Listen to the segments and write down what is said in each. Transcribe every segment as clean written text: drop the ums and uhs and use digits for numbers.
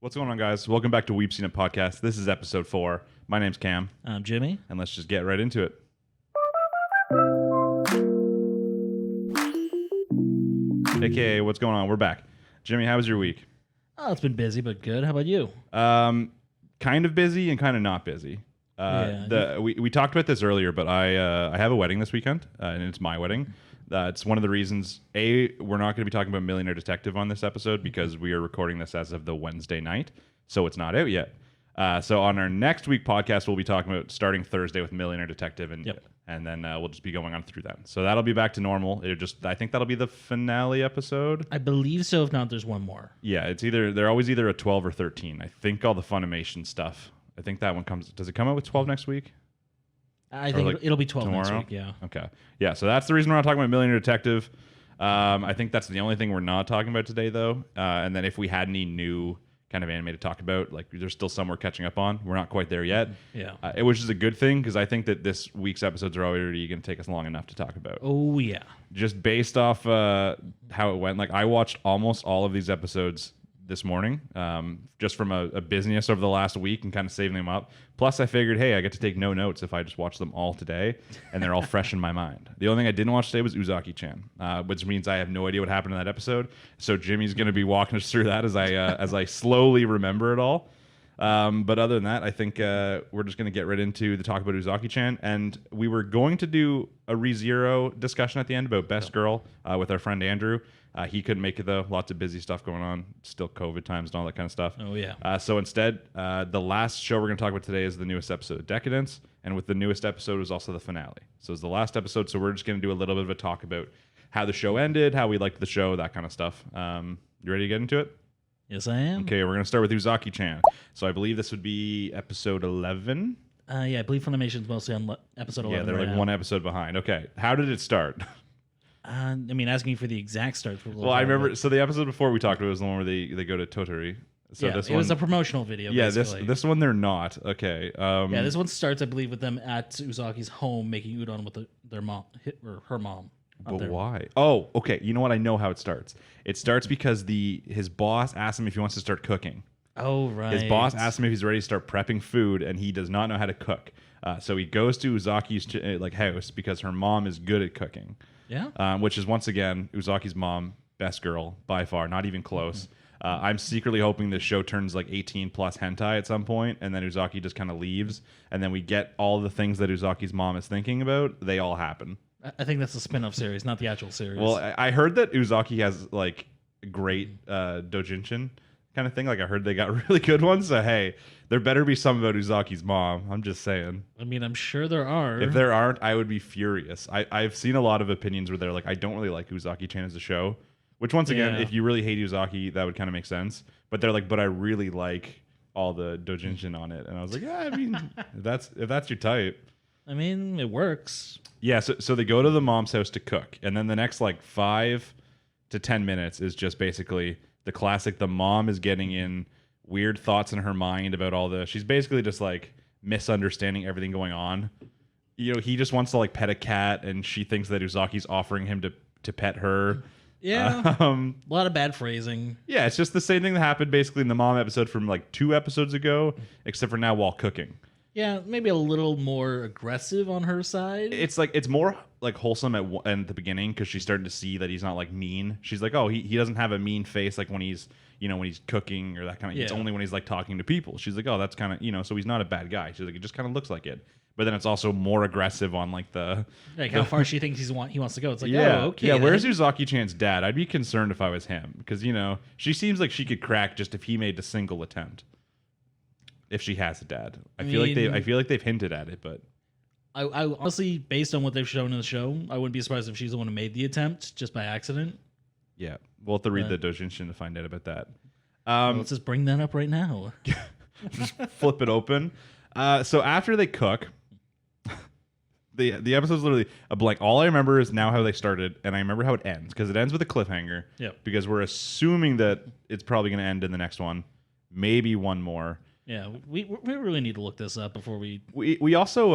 What's going on, guys? Welcome back to Weeb Seen It Podcast. This is episode 4. My name's Cam, I'm Jimmy. and let's just get right into it. AKA, what's going on? We're back. Jimmy, how was your week? Oh, it's been busy, but good. How about you? Kind of busy and kind of not busy. We talked about this earlier, but I have a wedding this weekend, and it's my wedding. It's one of the reasons, we're not going to be talking about Millionaire Detective on this episode because we are recording this as of the Wednesday night, so it's not out yet. So on our next week podcast, we'll be talking about starting Thursday with Millionaire Detective, and then we'll just be going on through that. So that'll be back to normal. I think that'll be the finale episode. I believe so. If not, there's one more. Yeah, they're always either a 12 or 13. I think all the Funimation stuff. I think that one does it come out with 12 next week? I think it'll be 12 tomorrow? next week, yeah. Okay. Yeah, so that's the reason we're not talking about Millionaire Detective. I think that's the only thing we're not talking about today, though. And then if we had any new kind of anime to talk about, like there's still some we're catching up on. We're not quite there yet. Yeah. Which is a good thing because I think that this week's episodes are already going to take us long enough to talk about. Oh, yeah. Just based off how it went. Like I watched almost all of these episodes this morning, just from a business over the last week and kind of saving them up. Plus, I figured, hey, I get to take no notes if I just watch them all today, and they're all fresh in my mind. The only thing I didn't watch today was Uzaki Chan, which means I have no idea what happened in that episode. So Jimmy's going to be walking us through that as I slowly remember it all. But other than that, I think we're just going to get right into the talk about Uzaki Chan, and we were going to do a ReZero discussion at the end about Best Girl with our friend Andrew. He couldn't make it though. Lots of busy stuff going on. Still COVID times and all that kind of stuff. Oh, yeah. So instead, the last show we're going to talk about today is the newest episode of Deca-Dence. And with the newest episode was also the finale. So it's the last episode. So we're just going to do a little bit of a talk about how the show ended, how we liked the show, that kind of stuff. You ready to get into it? Yes, I am. Okay, we're going to start with Uzaki Chan. So I believe this would be episode 11. Yeah, I believe Funimation's mostly on episode 11. Yeah, they're right like now. one episode behind. Okay, how did it start? I mean, asking for the exact start. For a little Well, I while, remember. but- So the episode before we talked about was the one where they go to Totori. So yeah, this it one was a promotional video. Yeah, basically. this one they're not. Okay. Yeah, this one starts, I believe, with them at Uzaki's home making udon with their mom, or her mom. up But there. why? Oh, okay. You know what? I know how it starts. It starts because his boss asked him if he wants to start cooking. Oh, right. His boss asked him if he's ready to start prepping food, and he does not know how to cook. So he goes to Uzaki's house because her mom is good at cooking. Yeah. Which is once again Uzaki's mom, best girl by far, not even close. I'm secretly hoping this show turns like 18 plus hentai at some point, and then Uzaki just kind of leaves, and then we get all the things that Uzaki's mom is thinking about. They all happen. I think that's a spin-off series, not the actual series. Well, I heard that Uzaki has like great doujinshi kind of thing. Like I heard they got really good ones. So hey, there better be some about Uzaki's mom. I'm just saying. I mean, I'm sure there are. If there aren't, I would be furious. I've seen a lot of opinions where they're like, I don't really like Uzaki Chan as a show. Which once again, Yeah. if you really hate Uzaki, that would kind of make sense. But they're like, but I really like all the doujinshi on it. And I was like, yeah, I mean, if that's your type. I mean, it works. Yeah, so they go to the mom's house to cook, and then the next like 5 to 10 minutes is just basically the classic. The mom is getting in weird thoughts in her mind about all the. She's basically just like misunderstanding everything going on. You know, he just wants to like pet a cat, and she thinks that Uzaki's offering him to pet her. Yeah. A lot of bad phrasing. Yeah, it's just the same thing that happened basically in the mom episode from like 2 episodes ago, except for now while cooking. Yeah, maybe a little more aggressive on her side. It's like it's more like wholesome at the beginning because she's starting to see that he's not like mean. She's like, oh, he doesn't have a mean face like when he's when he's cooking or that kind of. Yeah. It's only when he's like talking to people. She's like, oh, that's kind of so he's not a bad guy. She's like, it just kind of looks like it. But then it's also more aggressive on like the how far she thinks he wants to go. It's like, yeah, oh, okay. yeah. then. Where's Uzaki Chan's dad? I'd be concerned if I was him because she seems like she could crack just if he made a single attempt. If she has a dad, I feel like they've hinted at it, but I honestly, based on what they've shown in the show, I wouldn't be surprised if she's the one who made the attempt just by accident. yeah, we'll have to read the doujinshi to find out about that. Let's just bring that up right now. Just flip it open. So after they cook, the episode's literally a blank. All I remember is now how they started, and I remember how it ends because it ends with a cliffhanger. Yep. Because we're assuming that it's probably going to end in the next one, maybe one more. Yeah, we really need to look this up before we. We also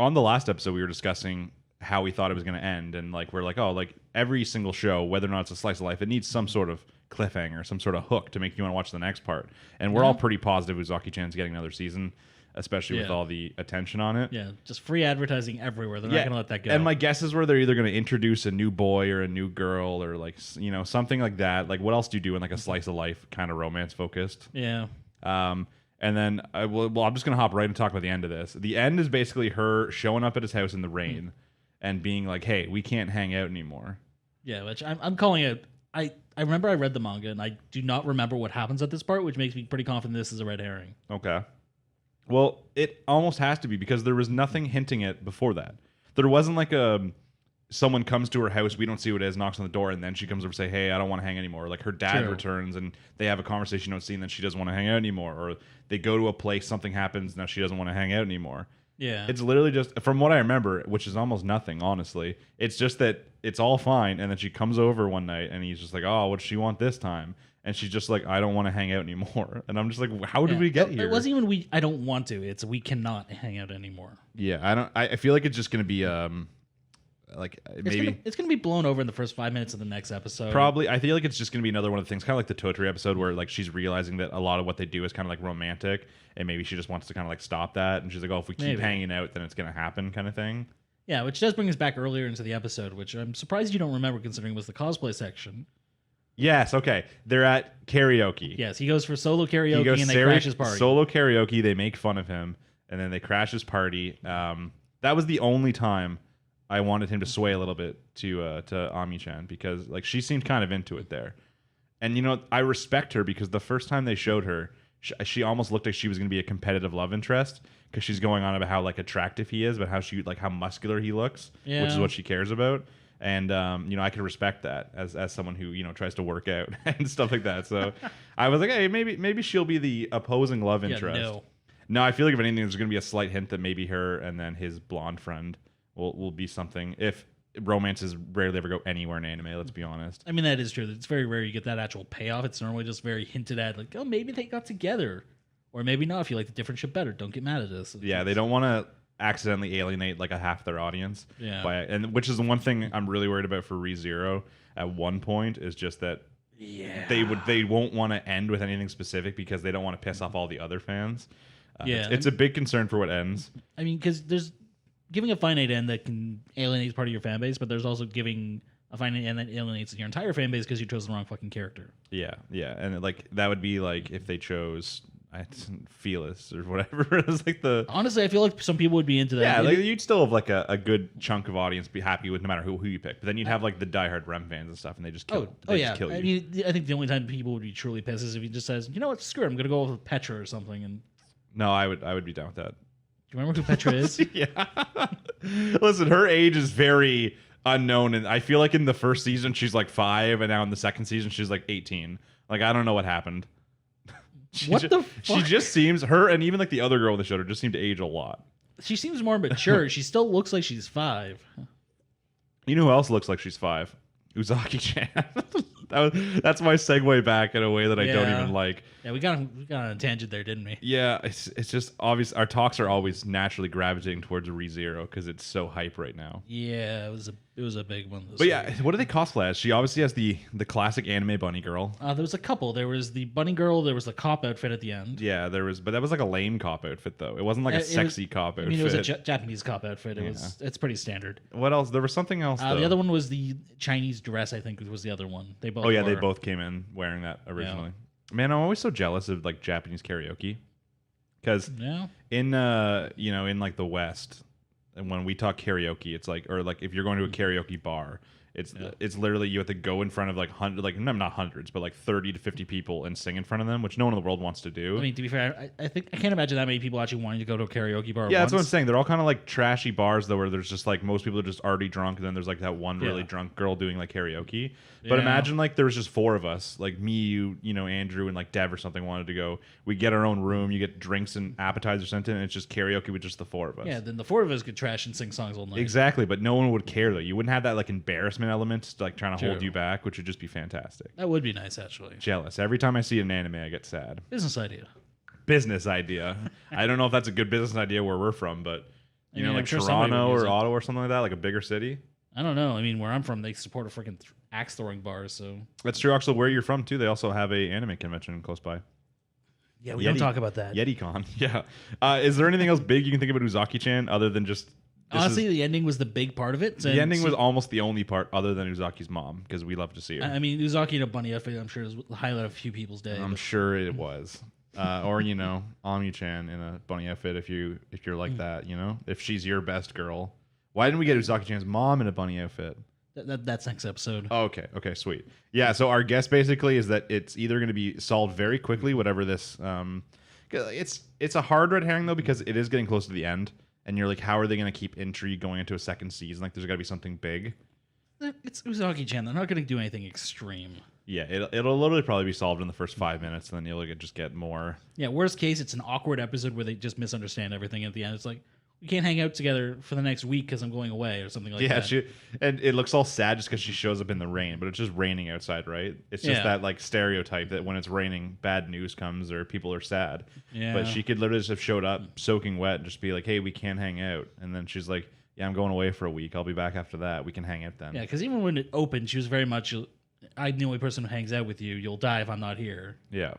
on the last episode we were discussing how we thought it was going to end, and like we're like, oh, like every single show, whether or not it's a slice of life, it needs some sort of cliffhanger, some sort of hook to make you want to watch the next part. And we're all pretty positive Uzaki Chan's getting another season, especially with all the attention on it. Yeah, just free advertising everywhere. They're not going to let that go. And my guesses were they're either going to introduce a new boy or a new girl or like, you know, something like that. Like, what else do you do in like a slice of life kind of romance focused? Yeah. And then, I'm just going to hop right and talk about the end of this. The end is basically her showing up at his house in the rain and being like, hey, we can't hang out anymore. Yeah, which I'm calling it. I remember I read the manga, and I do not remember what happens at this part, which makes me pretty confident this is a red herring. Okay. Well, it almost has to be because there was nothing hinting it before that. There wasn't like someone comes to her house, we don't see what it is, knocks on the door, and then she comes over and say, hey, I don't want to hang anymore. Like her dad returns and they have a conversation you don't see, and then she doesn't want to hang out anymore. Or they go to a place, something happens, now she doesn't want to hang out anymore. Yeah. It's literally just, from what I remember, which is almost nothing, honestly, it's just that it's all fine, and then she comes over one night, and he's just like, oh, what does she want this time? And she's just like, I don't want to hang out anymore. And I'm just like, how did we get here? It wasn't even I don't want to. It's we cannot hang out anymore. Yeah, I feel like it's just going to be it's gonna be blown over in the first 5 minutes of the next episode. Probably. I feel like it's just going to be another one of the things, kind of like the Totri episode, where like she's realizing that a lot of what they do is kind of like romantic, and maybe she just wants to kind of like stop that, and she's like, oh, if we keep hanging out, then it's going to happen, kind of thing. Yeah, which does bring us back earlier into the episode, which I'm surprised you don't remember, considering it was the cosplay section. Yes, okay. They're at karaoke. Yes, he goes for solo karaoke, and they crash his party. Solo karaoke, they make fun of him, and then they crash his party. That was the only time I wanted him to sway a little bit to Ami-chan, because like she seemed kind of into it there. And you know, I respect her because the first time they showed her, she almost looked like she was going to be a competitive love interest, because she's going on about how like attractive he is, but how muscular he looks, which is what she cares about. And you know, I can respect that as someone who, you know, tries to work out and stuff like that. So I was like, hey, maybe she'll be the opposing love interest. No, I feel like if anything, there's going to be a slight hint that maybe her and then his blonde friend will be something. If romances rarely ever go anywhere in anime, let's be honest. I mean, that is true. It's very rare you get that actual payoff. It's normally just very hinted at, like, oh, maybe they got together, or maybe not. If you like the different shit better, don't get mad at us. Yeah, they don't want to accidentally alienate like a half their audience. Yeah, and which is the one thing I'm really worried about for ReZero at one point, is just that they won't want to end with anything specific because they don't want to piss off all the other fans. It's a big concern for what ends. I mean, because there's giving a finite end that can alienate part of your fan base, but there's also giving a finite end that alienates your entire fan base because you chose the wrong fucking character. Yeah, and like that would be like if they chose Felis or whatever. It was like honestly, I feel like some people would be into that. Yeah, like you'd still have like a good chunk of audience be happy with no matter who you pick. But then you'd have like the diehard Rem fans and stuff, and they just kill. Just kill you. I mean, I think the only time people would be truly pissed is if he just says, you know what, screw it, I'm gonna go with Petra or something. And no, I would be down with that. Do you remember who Petra is? Yeah. Listen, her age is very unknown, and I feel like in the first season she's like 5, and now in the second season she's like 18. Like, I don't know what happened. The fuck? She just seems, her and even like the other girl in the show just seem to age a lot. She seems more mature. She still looks like she's 5. You know who else looks like she's 5? Uzaki Chan. That's my segue back in a way that I don't even like. Yeah, we got on a tangent there, didn't we? Yeah, it's just obvious. Our talks are always naturally gravitating towards ReZero because it's so hype right now. Yeah, it was a big one. But yeah, what do they cosplay as? She obviously has the classic anime bunny girl. There was a couple. There was the bunny girl. There was the cop outfit at the end. Yeah, but that was like a lame cop outfit though. It wasn't like a sexy cop outfit. I mean, it was a Japanese cop outfit. It's pretty standard. What else? There was something else. The other one was the Chinese dress. I think was the other one. They both. They both came in wearing that originally. Yeah. Man, I'm always so jealous of like Japanese karaoke, because in in like the West, and when we talk karaoke, it's like, or like if you're going to a karaoke bar, it's literally you have to go in front of like not hundreds, but like 30 to 50 people and sing in front of them, which no one in the world wants to do. I mean, to be fair, I think I can't imagine that many people actually wanting to go to a karaoke bar. Yeah, that's what I'm saying. They're all kind of like trashy bars though, where there's just like most people are just already drunk, and then there's like that one really drunk girl doing like karaoke. But imagine like there was just 4 of us, like me, you know, Andrew, and like Dev or something wanted to go. We get our own room, you get drinks and appetizers sent in, and it's just karaoke with just the 4 of us. Yeah, then the 4 of us could trash and sing songs all night. Exactly, but no one would care though. You wouldn't have that like embarrassment element like trying to hold you back, which would just be fantastic. That would be nice, actually. Jealous. Every time I see an anime, I get sad. Business idea. I don't know if that's a good business idea where we're from, but you know, like Toronto or Ottawa or something like that, like a bigger city. I don't know. I mean, where I'm from, they support a freaking axe throwing bars. So That's true. Actually, where you're from too, they also have a anime convention close by. yeah, we don't talk about that. YetiCon. Yeah. Is there anything else big you can think about Uzaki Chan other than just? Honestly, the ending was the big part of it. The ending was almost the only part other than Uzaki's mom, because we love to see her. I mean, Uzaki in a bunny outfit, I'm sure, is the highlight of a few people's day. I'm sure it was. Or, Ami-chan in a bunny outfit if you're like that, if she's your best girl. Why didn't we get Uzaki Chan's mom in a bunny outfit? That's next episode. Oh, okay, sweet. Yeah, so our guess basically is that it's either going to be solved very quickly, whatever this. It's a hard red herring though, because it is getting close to the end, and you're like, how are they going to keep intrigue going into a second season? Like, there's got to be something big. It's Uzaki Chan. They're not going to do anything extreme. Yeah, it'll literally probably be solved in the first 5 minutes, and then you'll just get more. Yeah, worst case, it's an awkward episode where they just misunderstand everything at the end. It's like, we can't hang out together for the next week because I'm going away or something like that. Yeah, and it looks all sad just because she shows up in the rain, but it's just raining outside, right? It's just that like stereotype that when it's raining, bad news comes or people are sad. Yeah. But she could literally just have showed up soaking wet and just be like, hey, we can't hang out. And then she's like, yeah, I'm going away for a week. I'll be back after that. We can hang out then. Yeah, because even when it opened, she was very much, I'm the only person who hangs out with you. You'll die if I'm not here. Yeah.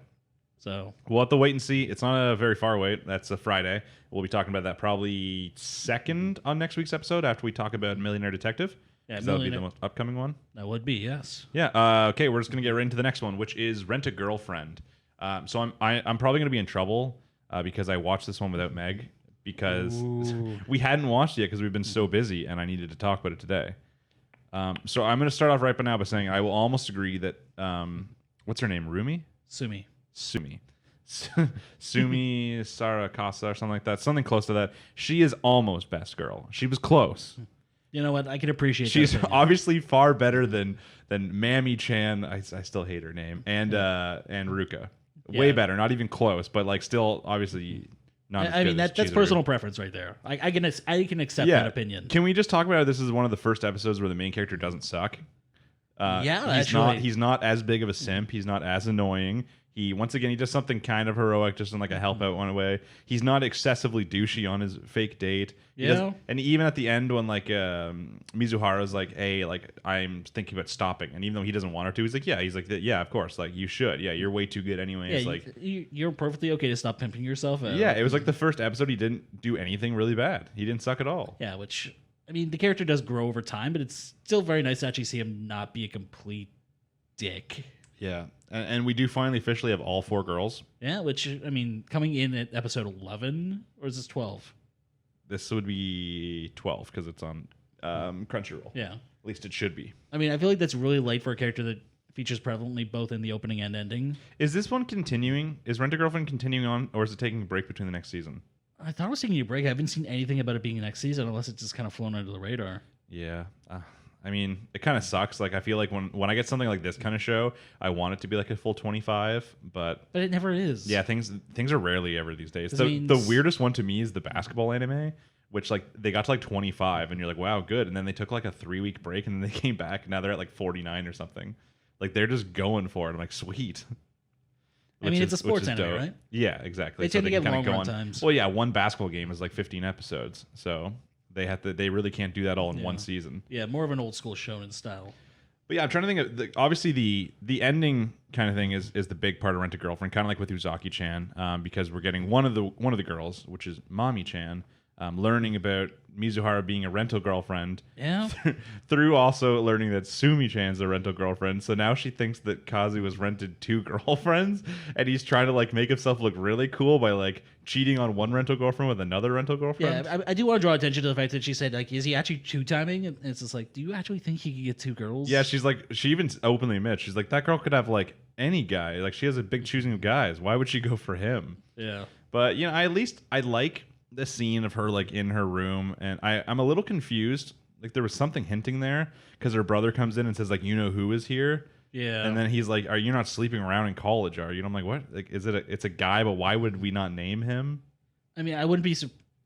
So we'll have to wait and see. It's not a very far wait. That's a Friday. We'll be talking about that probably second on next week's episode after we talk about Millionaire Detective. Yeah, that'll be the most upcoming one. That would be, yes. Yeah. Okay, we're just gonna get right into the next one, which is Rent a Girlfriend. So I'm probably gonna be in trouble because I watched this one without Meg because we hadn't watched it yet because we've been so busy and I needed to talk about it today. So I'm gonna start off right now by saying I will almost agree that what's her name? Sumi Sarakasa or something like that. Something close to that. She is almost best girl. She was close. You know what? I can appreciate She's that. obviously far better than Mammy Chan. I still hate her name. And Ruka. Way better. Not even close, but like still obviously not as I good mean, as that's Chizuru. personal preference right there. I can accept that opinion. Can we just talk about how this is one of the first episodes where the main character doesn't suck? He's not as big of a simp. He's not as annoying. He does something kind of heroic, just in like a help out one way. He's not excessively douchey on his fake date. And even at the end when like Mizuhara's like, hey, like I'm thinking about stopping, and even though he doesn't want her to, he's like, yeah, of course, like you should. Yeah, you're way too good anyway. It's like you're perfectly okay to stop pimping yourself. Yeah, it was like the first episode he didn't do anything really bad. He didn't suck at all. Yeah, which I mean, the character does grow over time, but it's still very nice to actually see him not be a complete dick. Yeah, and we do finally officially have all 4 girls. Yeah, which, I mean, coming in at episode 11, or is this 12? This would be 12 because it's on Crunchyroll. Yeah. At least it should be. I mean, I feel like that's really light for a character that features prevalently both in the opening and ending. Is this one continuing? Is Rent-A-Girlfriend continuing on, or is it taking a break between the next season? I thought it was taking a break. I haven't seen anything about it being next season unless it's just kind of flown under the radar. Yeah. I mean, it kind of sucks. Like, I feel like when I get something like this kind of show, I want it to be like a full 25, but it never is. Yeah, things are rarely ever these days. The weirdest one to me is the basketball anime, which like they got to like 25, and you're like, wow, good. And then they took like a 3-week break, and then they came back. And now they're at like 49 or something. Like they're just going for it. I'm like, sweet. I mean, it's a sports anime, dope. right? Yeah, exactly. They tend to get long run times. Well, yeah, one basketball game is like 15 episodes, so they really can't do that all in one season. Yeah, more of an old school shonen style. But yeah, I'm trying to think of obviously the ending kind of thing is the big part of Rent a Girlfriend, kind of like with Uzaki Chan, because we're getting one of the girls, which is Mami Chan, learning about Mizuhara being a rental girlfriend. Yeah. Through also learning that Sumi Chan's a rental girlfriend. So now she thinks that Kazu has rented 2 girlfriends, and he's trying to like make himself look really cool by like cheating on one rental girlfriend with another rental girlfriend. Yeah, I do want to draw attention to the fact that she said like, is he actually 2-timing? And it's just like, do you actually think he could get 2 girls? Yeah, she's like, she even openly admits, she's like, that girl could have like any guy. Like she has a big choosing of guys. Why would she go for him? Yeah. But you know, at least I like the scene of her like in her room, and I'm a little confused. Like there was something hinting there because her brother comes in and says like, you know who is here? Yeah. And then he's like, are you not sleeping around in college, are you? And I'm like, what? Like, it's a guy, but why would we not name him? I mean, I wouldn't be.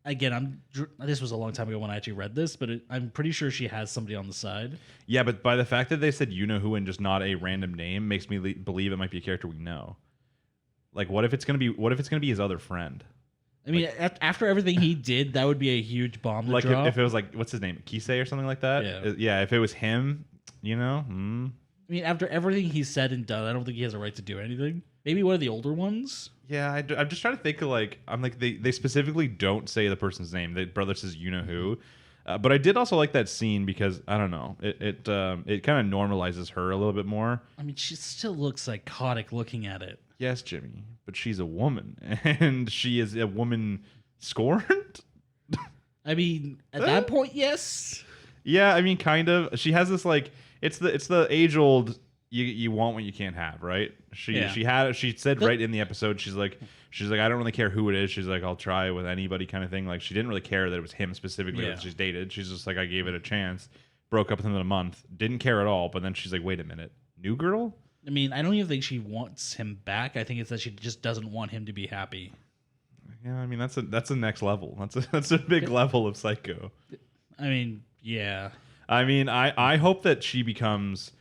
Again, this was a long time ago when I actually read this, but I'm pretty sure she has somebody on the side. Yeah, but by the fact that they said you know who and just not a random name makes me believe it might be a character we know. Like, what if it's gonna be his other friend? I mean, like, after everything he did, that would be a huge bomb to drop. If it was like, what's his name, Kisei or something like that. Yeah. Yeah, if it was him, You know? I mean, after everything he's said and done, I don't think he has a right to do anything. Maybe one of the older ones. Yeah, I'm just trying to think of like I'm like they specifically don't say the person's name. The brother says you know who, but I did also like that scene because I don't know it kind of normalizes her a little bit more. I mean, she still looks psychotic looking at it. Yes, Jimmy, but she's a woman and she is a woman scorned. I mean, at that point, yes. Yeah, I mean, kind of. She has this like it's the age old. You want what you can't have, right? She said right in the episode, she's like I don't really care who it is. She's like, I'll try with anybody kind of thing. Like she didn't really care that it was him specifically that she's dated. She's just like, I gave it a chance, broke up with him in a month, didn't care at all. But then she's like, wait a minute, new girl? I mean, I don't even think she wants him back. I think it's that she just doesn't want him to be happy. Yeah, I mean that's a next level. That's a big level of psycho. I mean, yeah. I mean, I hope that she becomes.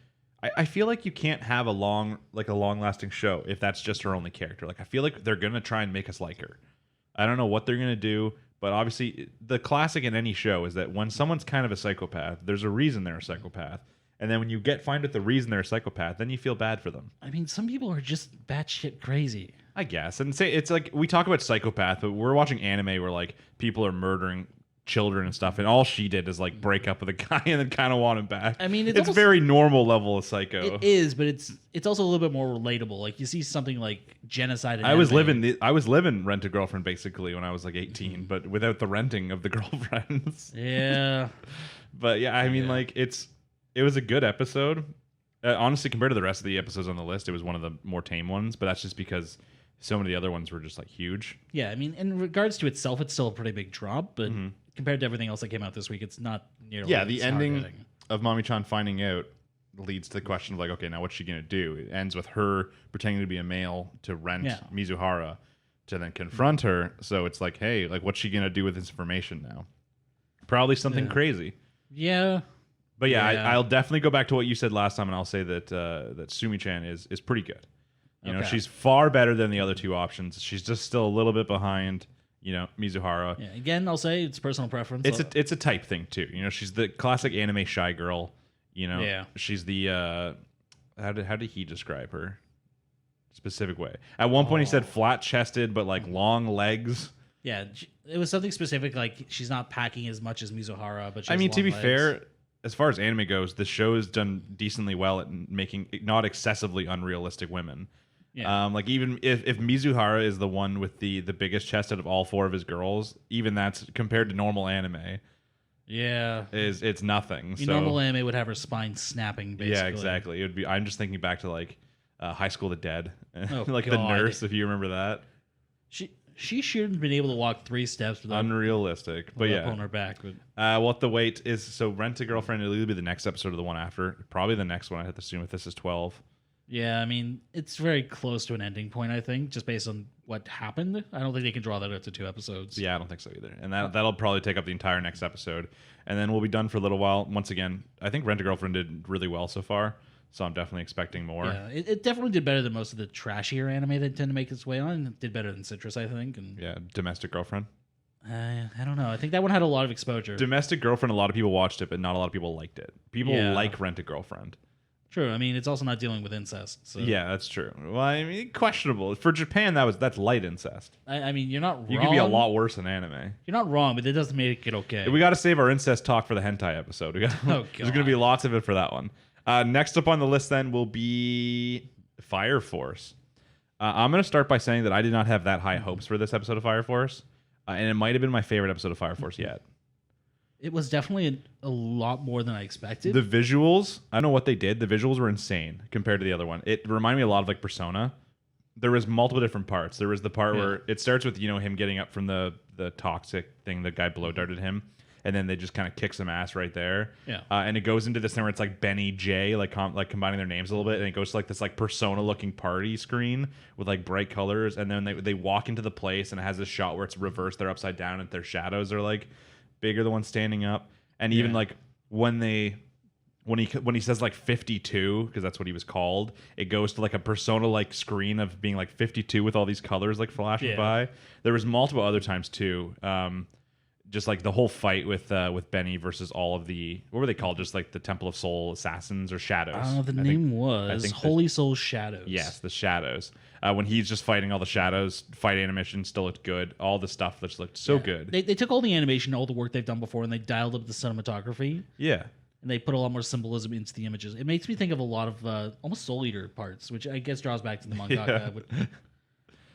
I feel like you can't have a long lasting show if that's just her only character. Like I feel like they're gonna try and make us like her. I don't know what they're gonna do, but obviously the classic in any show is that when someone's kind of a psychopath, there's a reason they're a psychopath, and then when you find out the reason they're a psychopath, then you feel bad for them. I mean, some people are just batshit crazy. I guess, and say it's like we talk about psychopath, but we're watching anime where like people are murdering children and stuff, and all she did is like break up with a guy and then kind of want him back. I mean, it's almost, very normal level of psycho. It is, but it's also a little bit more relatable. Like you see something like genocide. In I was anime. living Rent a Girlfriend basically when I was like 18, but without the renting of the girlfriends. Yeah, but yeah, I mean, like it was a good episode. Honestly, compared to the rest of the episodes on the list, it was one of the more tame ones. But that's just because so many of the other ones were just like huge. Yeah, I mean, in regards to itself, it's still a pretty big drop, but compared to everything else that came out this week, it's not nearly. Yeah, the ending of Mommy-chan finding out leads to the question of like, okay, now what's she gonna do? It ends with her pretending to be a male to rent Mizuhara to then confront her. So it's like, hey, like what's she gonna do with this information now? Probably something crazy. Yeah. But yeah, I'll definitely go back to what you said last time, and I'll say that that Sumi-chan is pretty good. You know, she's far better than the other two options. She's just still a little bit behind, you know, Mizuhara. Yeah, again, I'll say it's personal preference. It's a type thing too. You know, she's the classic anime shy girl. You know, she's the how did he describe her? Specific way. At one point, he said flat chested but like long legs. Yeah, it was something specific. Like she's not packing as much as Mizuhara, but I mean, to be fair, as far as anime goes, the show has done decently well at making not excessively unrealistic women. Yeah. Like even if Mizuhara is the one with the biggest chest out of all four of his girls, even that's compared to normal anime. Yeah, it's nothing. So normal anime would have her spine snapping. Basically. Yeah, exactly. It would be. I'm just thinking back to like High School the Dead, like God. the nurse, if you remember that. She shouldn't have been able to walk 3 steps without unrealistic, but yeah, pulling her back. But what the wait is? So Rent a Girlfriend will either be the next episode or the one after. Probably the next one. I have to assume if this is 12. Yeah, I mean, it's very close to an ending point, I think, just based on what happened. I don't think they can draw that out to 2 episodes. Yeah, I don't think so either. And that'll probably take up the entire next episode. And then we'll be done for a little while. Once again, I think Rent a Girlfriend did really well so far, so I'm definitely expecting more. Yeah, it definitely did better than most of the trashier anime that tend to make its way on. It did better than Citrus, I think. And yeah, Domestic Girlfriend. I don't know. I think that one had a lot of exposure. Domestic Girlfriend, a lot of people watched it, but not a lot of people liked it. People like Rent a Girlfriend. True. I mean, it's also not dealing with incest. So. Yeah, that's true. Well, I mean, questionable. For Japan, that's light incest. I mean, you're not wrong. You can be a lot worse in anime. You're not wrong, but it doesn't make it okay. We got to save our incest talk for the hentai episode. There's going to be lots of it for that one. Next up on the list then will be Fire Force. I'm going to start by saying that I did not have that high hopes for this episode of Fire Force, and it might have been my favorite episode of Fire Force yet. It was definitely a lot more than I expected. The visuals, I don't know what they did. The visuals were insane compared to the other one. It reminded me a lot of like Persona. There was multiple different parts. There was the part where it starts with, him getting up from the toxic thing, the guy blow darted him, and then they just kind of kick some ass right there. Yeah. And it goes into this thing where it's like Benny J, like combining their names a little bit, and it goes to like this like Persona looking party screen with like bright colors, and then they walk into the place and it has this shot where it's reversed. They're upside down and their shadows are like bigger, the one standing up, and even like when he says like 52, because that's what he was called, it goes to like a Persona like screen of being like 52 with all these colors like flashing by. There was multiple other times too. just like the whole fight with Benny versus all of the, what were they called? Just like the Temple of Soul assassins or shadows. The name was Holy Soul Shadows. Yes, the shadows. When he's just fighting all the shadows, fight animation still looked good. All the stuff just looked so good. They took all the animation, all the work they've done before, and they dialed up the cinematography. Yeah. And they put a lot more symbolism into the images. It makes me think of a lot of almost Soul Eater parts, which I guess draws back to the mangaka.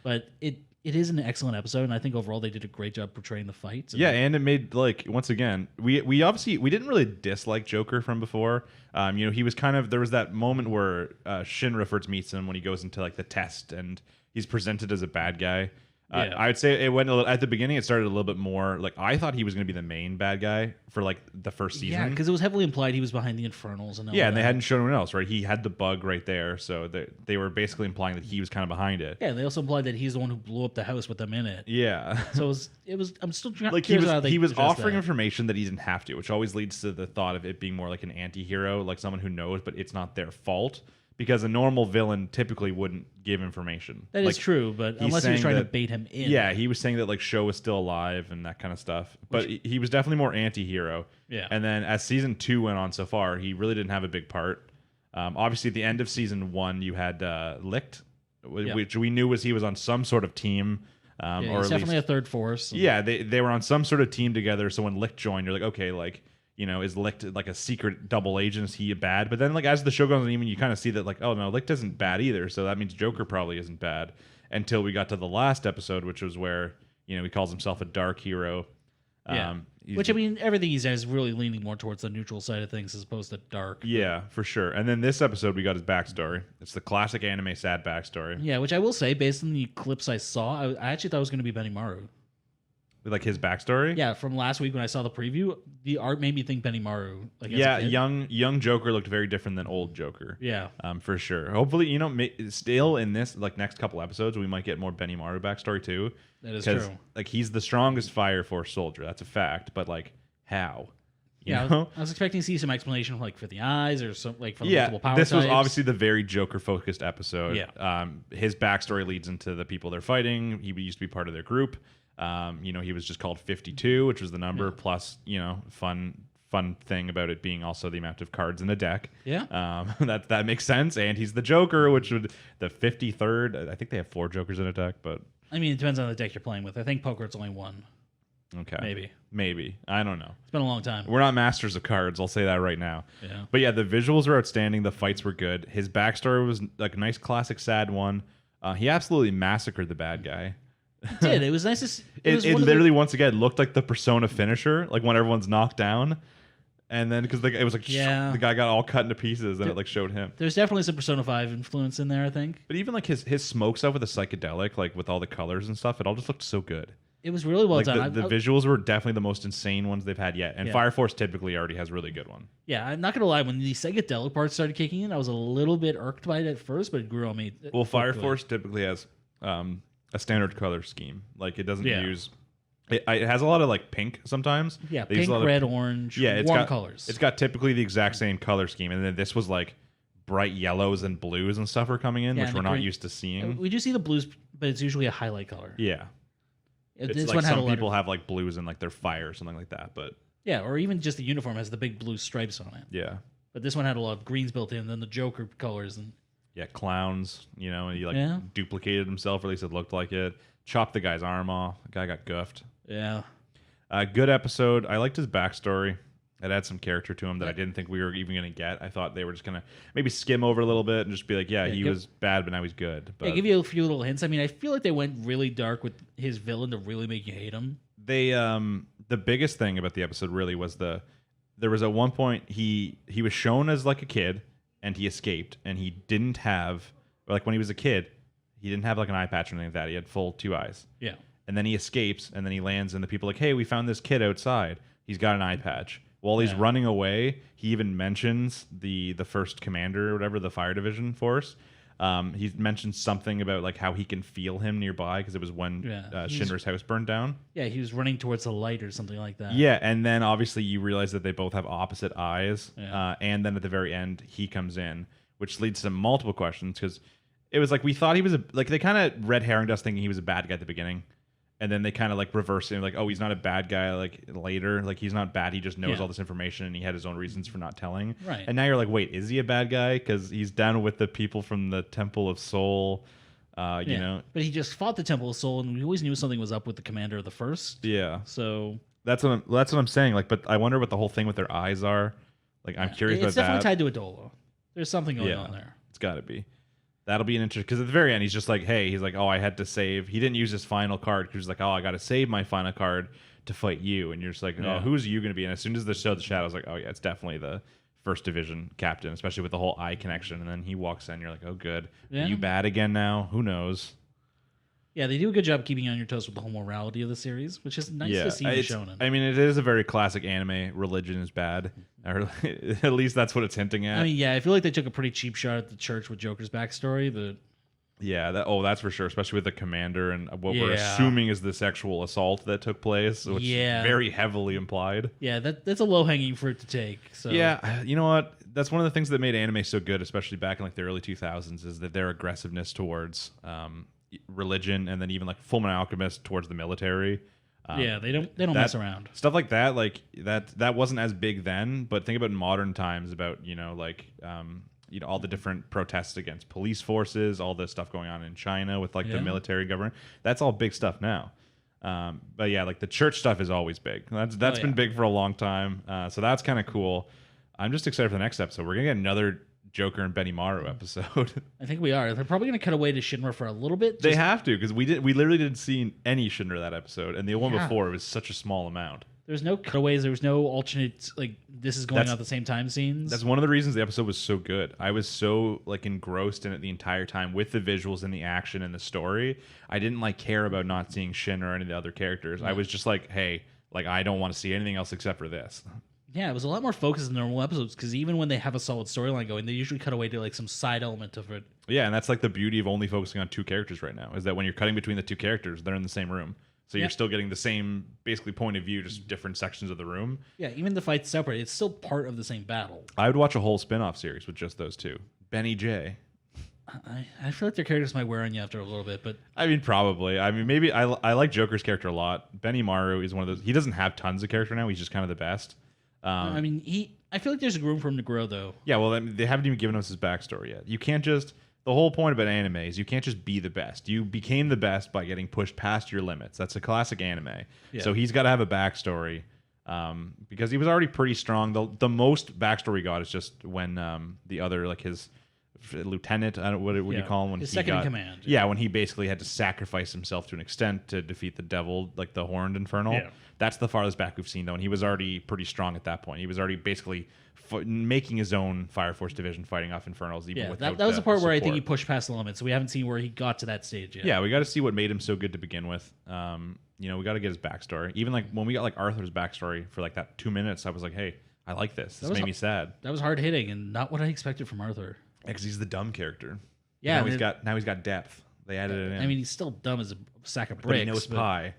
But it is an excellent episode, and I think overall they did a great job portraying the fights. And it made, like, once again, we obviously we didn't really dislike Joker from before. He was kind of, there was that moment where Shinra first meets him when he goes into like the test and he's presented as a bad guy. I would say it went a little, at the beginning. It started a little bit more like I thought he was going to be the main bad guy for like the first season. Yeah, because it was heavily implied he was behind the Infernals and all and they hadn't shown anyone else, right? He had the bug right there, so they were basically implying that he was kind of behind it. Yeah, and they also implied that he's the one who blew up the house with them in it. Yeah, so it was. I'm still trying. Like he was offering information that he didn't have to, which always leads to the thought of it being more like an anti-hero, like someone who knows, but it's not their fault. Because a normal villain typically wouldn't give information. That is true, but unless he was trying to bait him in. Yeah, he was saying that like Sho was still alive and that kind of stuff. But he was definitely more anti-hero. Yeah. And then as season 2 went on so far, he really didn't have a big part. Obviously, at the end of season 1, you had Licht, which we knew he was on some sort of team. Or he's at definitely least, a third force. Yeah, they were on some sort of team together. So when Licht joined, you're like, okay, like, is Licht like a secret double agent? Is he bad? But then, like, as the show goes on, even you kind of see that, like, oh no, Licht isn't bad either. So that means Joker probably isn't bad. Until we got to the last episode, which was where he calls himself a dark hero. Which, I mean, everything he says is really leaning more towards the neutral side of things as opposed to dark. Yeah, for sure. And then this episode, we got his backstory. It's the classic anime sad backstory. Yeah, which I will say, based on the clips I saw, I actually thought it was going to be Benimaru. Like his backstory? Yeah, from last week when I saw the preview, the art made me think Benimaru. Like, young Joker looked very different than old Joker. Yeah, for sure. Hopefully, still in this like next couple episodes, we might get more Benimaru backstory too. That is true. Like he's the strongest Fire Force soldier. That's a fact. But like, how? I was expecting to see some explanation like for the eyes or some like for the multiple power this types. was obviously the very Joker focused episode. Yeah. His backstory leads into the people they're fighting. He used to be part of their group. He was just called 52, which was the number plus, fun thing about it being also the amount of cards in a deck. Yeah. That makes sense. And he's the Joker, which would the 53rd. I think they have 4 Jokers in a deck, but I mean, it depends on the deck you're playing with. I think poker it's only 1. Okay. Maybe. I don't know. It's been a long time. We're not masters of cards. I'll say that right now. Yeah. But yeah, the visuals were outstanding. The fights were good. His backstory was like a nice classic sad one. He absolutely massacred the bad guy. It did. It was nice to see. It literally, once again, looked like the Persona finisher, like when everyone's knocked down. And then, because it was like, the guy got all cut into pieces, and it like showed him. There's definitely some Persona 5 influence in there, I think. But even like his smoke stuff with the psychedelic, like with all the colors and stuff, it all just looked so good. It was really well done. The visuals were definitely the most insane ones they've had yet. And Fire Force typically already has really good one. Yeah, I'm not going to lie. When the psychedelic parts started kicking in, I was a little bit irked by it at first, but it grew on me. Well, Fire Force typically has a standard color scheme. Like, it doesn't use... It has a lot of, like, pink sometimes. Yeah, pink, red, orange, warm colors. It's got typically the exact same color scheme. And then this was, like, bright yellows and blues and stuff are coming in, which we're not used to seeing. We do see the blues, but it's usually a highlight color. Yeah. It's this like one had some people have like blues in like their fire or something like that, but yeah, or even just the uniform has the big blue stripes on it. Yeah, but this one had a lot of greens built in, then the Joker colors and clowns. And he like duplicated himself, or at least it looked like it. Chopped the guy's arm off. The guy got goofed. Yeah, good episode. I liked his backstory. It had some character to him that I didn't think we were even going to get. I thought they were just going to maybe skim over a little bit and just be like, he was bad, but now he's good. But give you a few little hints. I mean, I feel like they went really dark with his villain to really make you hate him. They, the biggest thing about the episode really was there was at one point he was shown as like a kid and he escaped and he didn't have, like when he was a kid, he didn't have like an eye patch or anything like that. He had full 2 eyes. Yeah. And then he escapes and then he lands and the people are like, hey, we found this kid outside. He's got an eye patch. While he's running away, he even mentions the first commander or whatever, the fire division force. He mentions something about like how he can feel him nearby because it was when Shinra's house burned down. Yeah, he was running towards the light or something like that. Yeah, and then obviously you realize that they both have opposite eyes. Yeah. And then at the very end, he comes in, which leads to multiple questions because it was like we thought he was they kind of red herringed us thinking he was a bad guy at the beginning. and then they kind of like reverse it, like, oh, he's not a bad guy. Like later, like he's not bad. He just knows Yeah. all this information, and he had his own reasons for not telling. Right. And now you're like, wait, is he a bad guy? Because he's down with the people from the Temple of Soul. You know, but he just fought the Temple of Soul, and we always knew something was up with the commander of the first. yeah. So That's what I'm saying. Like, but I wonder what the whole thing with their eyes are. Like, I'm curious it's about definitely that. tied to Adolo. There's something going on there. It's got to be. That'll be an interesting, because at the very end, he's just like, hey, he's like, oh, I had to save. He didn't use his final card because he's like, oh, I got to save my final card to fight you. And you're just like, oh, who's you going to be? And as soon as they showed the shadows, like, oh, yeah, it's definitely the first division captain, especially with the whole eye connection. And then he walks in, you're like, oh, good. Yeah. Are you bad again now? Who knows? Yeah, they do a good job keeping you on your toes with the whole morality of the series, which is nice to see in shonen. I mean, it is a very classic anime. Religion is bad. Or at least that's what it's hinting at. I mean, yeah, I feel like they took a pretty cheap shot at the church with Joker's backstory, but yeah, that's for sure, especially with the commander and what we're assuming is the sexual assault that took place, which is very heavily implied. Yeah, that's a low-hanging fruit to take. So yeah, you know what? That's one of the things that made anime so good, especially back in like the early 2000s, is that their aggressiveness towards religion, and then even like Fullmetal Alchemist towards the military. Yeah, they don't mess around. Stuff like that, like that wasn't as big then, but think about in modern times about, you know, like all the different protests against police forces, all the stuff going on in China with like the military government. That's all big stuff now. But yeah, like the church stuff is always big. That's been big for a long time. So that's kind of cool. I'm just excited for the next episode. We're gonna get another Joker and Benimaru episode. I think we are. They're probably going to cut away to Shinra for a little bit. They have to, because we literally didn't see any Shinra that episode, and the one before was such a small amount. There's no cutaways. There was no alternate, like, this is going on at the same time scenes. That's one of the reasons the episode was so good. I was so like engrossed in it the entire time with the visuals and the action and the story. I didn't like care about not seeing Shin or any of the other characters. I was just like, hey, like I don't want to see anything else except for this. Yeah, it was a lot more focused than normal episodes, because even when they have a solid storyline going, they usually cut away to like some side element of it. Yeah, and that's like the beauty of only focusing on two characters right now, is that when you're cutting between the two characters, they're in the same room. So you're still getting the same basically point of view, just different sections of the room. Yeah, even the fight's separate. It's still part of the same battle. I would watch a whole spin-off series with just those two. Benny J. I feel like their characters might wear on you after a little bit, but I mean, probably. I mean, maybe I like Joker's character a lot. Benimaru is one of those. He doesn't have tons of character now. He's just kind of the best. I mean, I feel like there's room for him to grow, though. Yeah, well, I mean, they haven't even given us his backstory yet. You can't just. The whole point about anime is you can't just be the best. You became the best by getting pushed past your limits. That's a classic anime. Yeah. So he's got to have a backstory, because he was already pretty strong. The most backstory he got is just when the other, like his lieutenant, what do you call him? When his he second got, in command. Yeah, when he basically had to sacrifice himself to an extent to defeat the devil, like the Horned Infernal. Yeah. That's the farthest back we've seen, though, and he was already pretty strong at that point. He was already basically making his own Fire Force division, fighting off Infernals. Even that was the part where I think he pushed past the limit, so we haven't seen where he got to that stage yet. Yeah, we got to see what made him so good to begin with. We got to get his backstory. Even like when we got like Arthur's backstory for like that 2 minutes, I was like, hey, I like this. This made me sad. That was hard hitting and not what I expected from Arthur. Yeah, because he's the dumb character. Yeah, now he's got depth. They added it in. I mean, he's still dumb as a sack of bricks. But he knows pie.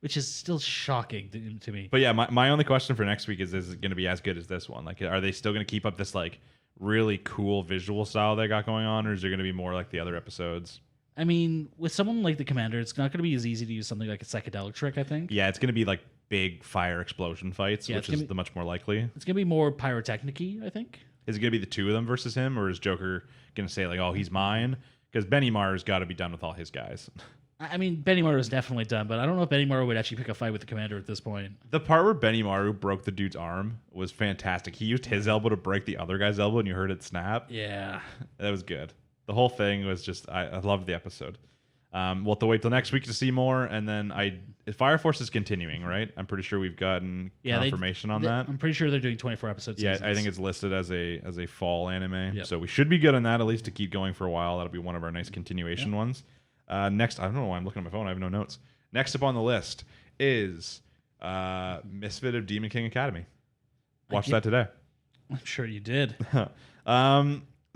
Which is still shocking to me. But yeah, my only question for next week is it going to be as good as this one? Like, are they still going to keep up this like really cool visual style they got going on, or is there going to be more like the other episodes? I mean, with someone like the Commander, it's not going to be as easy to use something like a psychedelic trick, I think. Yeah, it's going to be like big fire explosion fights, which is the much more likely. It's going to be more pyrotechnic-y, I think. Is it going to be the two of them versus him, or is Joker going to say like, oh, he's mine? Because Benimaru's got to be done with all his guys. I mean, Benimaru is definitely done, but I don't know if Benimaru would actually pick a fight with the Commander at this point. The part where Benimaru broke the dude's arm was fantastic. He used his elbow to break the other guy's elbow, and you heard it snap. Yeah. That was good. The whole thing was just, I loved the episode. We'll have to wait till next week to see more, and then Fire Force is continuing, right? I'm pretty sure we've gotten confirmation on that. I'm pretty sure they're doing 24 episodes. Yeah, I think it's listed as a fall anime, so we should be good on that at least to keep going for a while. That'll be one of our nice continuation ones. Next, I don't know why I'm looking at my phone. I have no notes. Next up on the list is Misfit of Demonking Academy. Watched that today. I'm sure you did.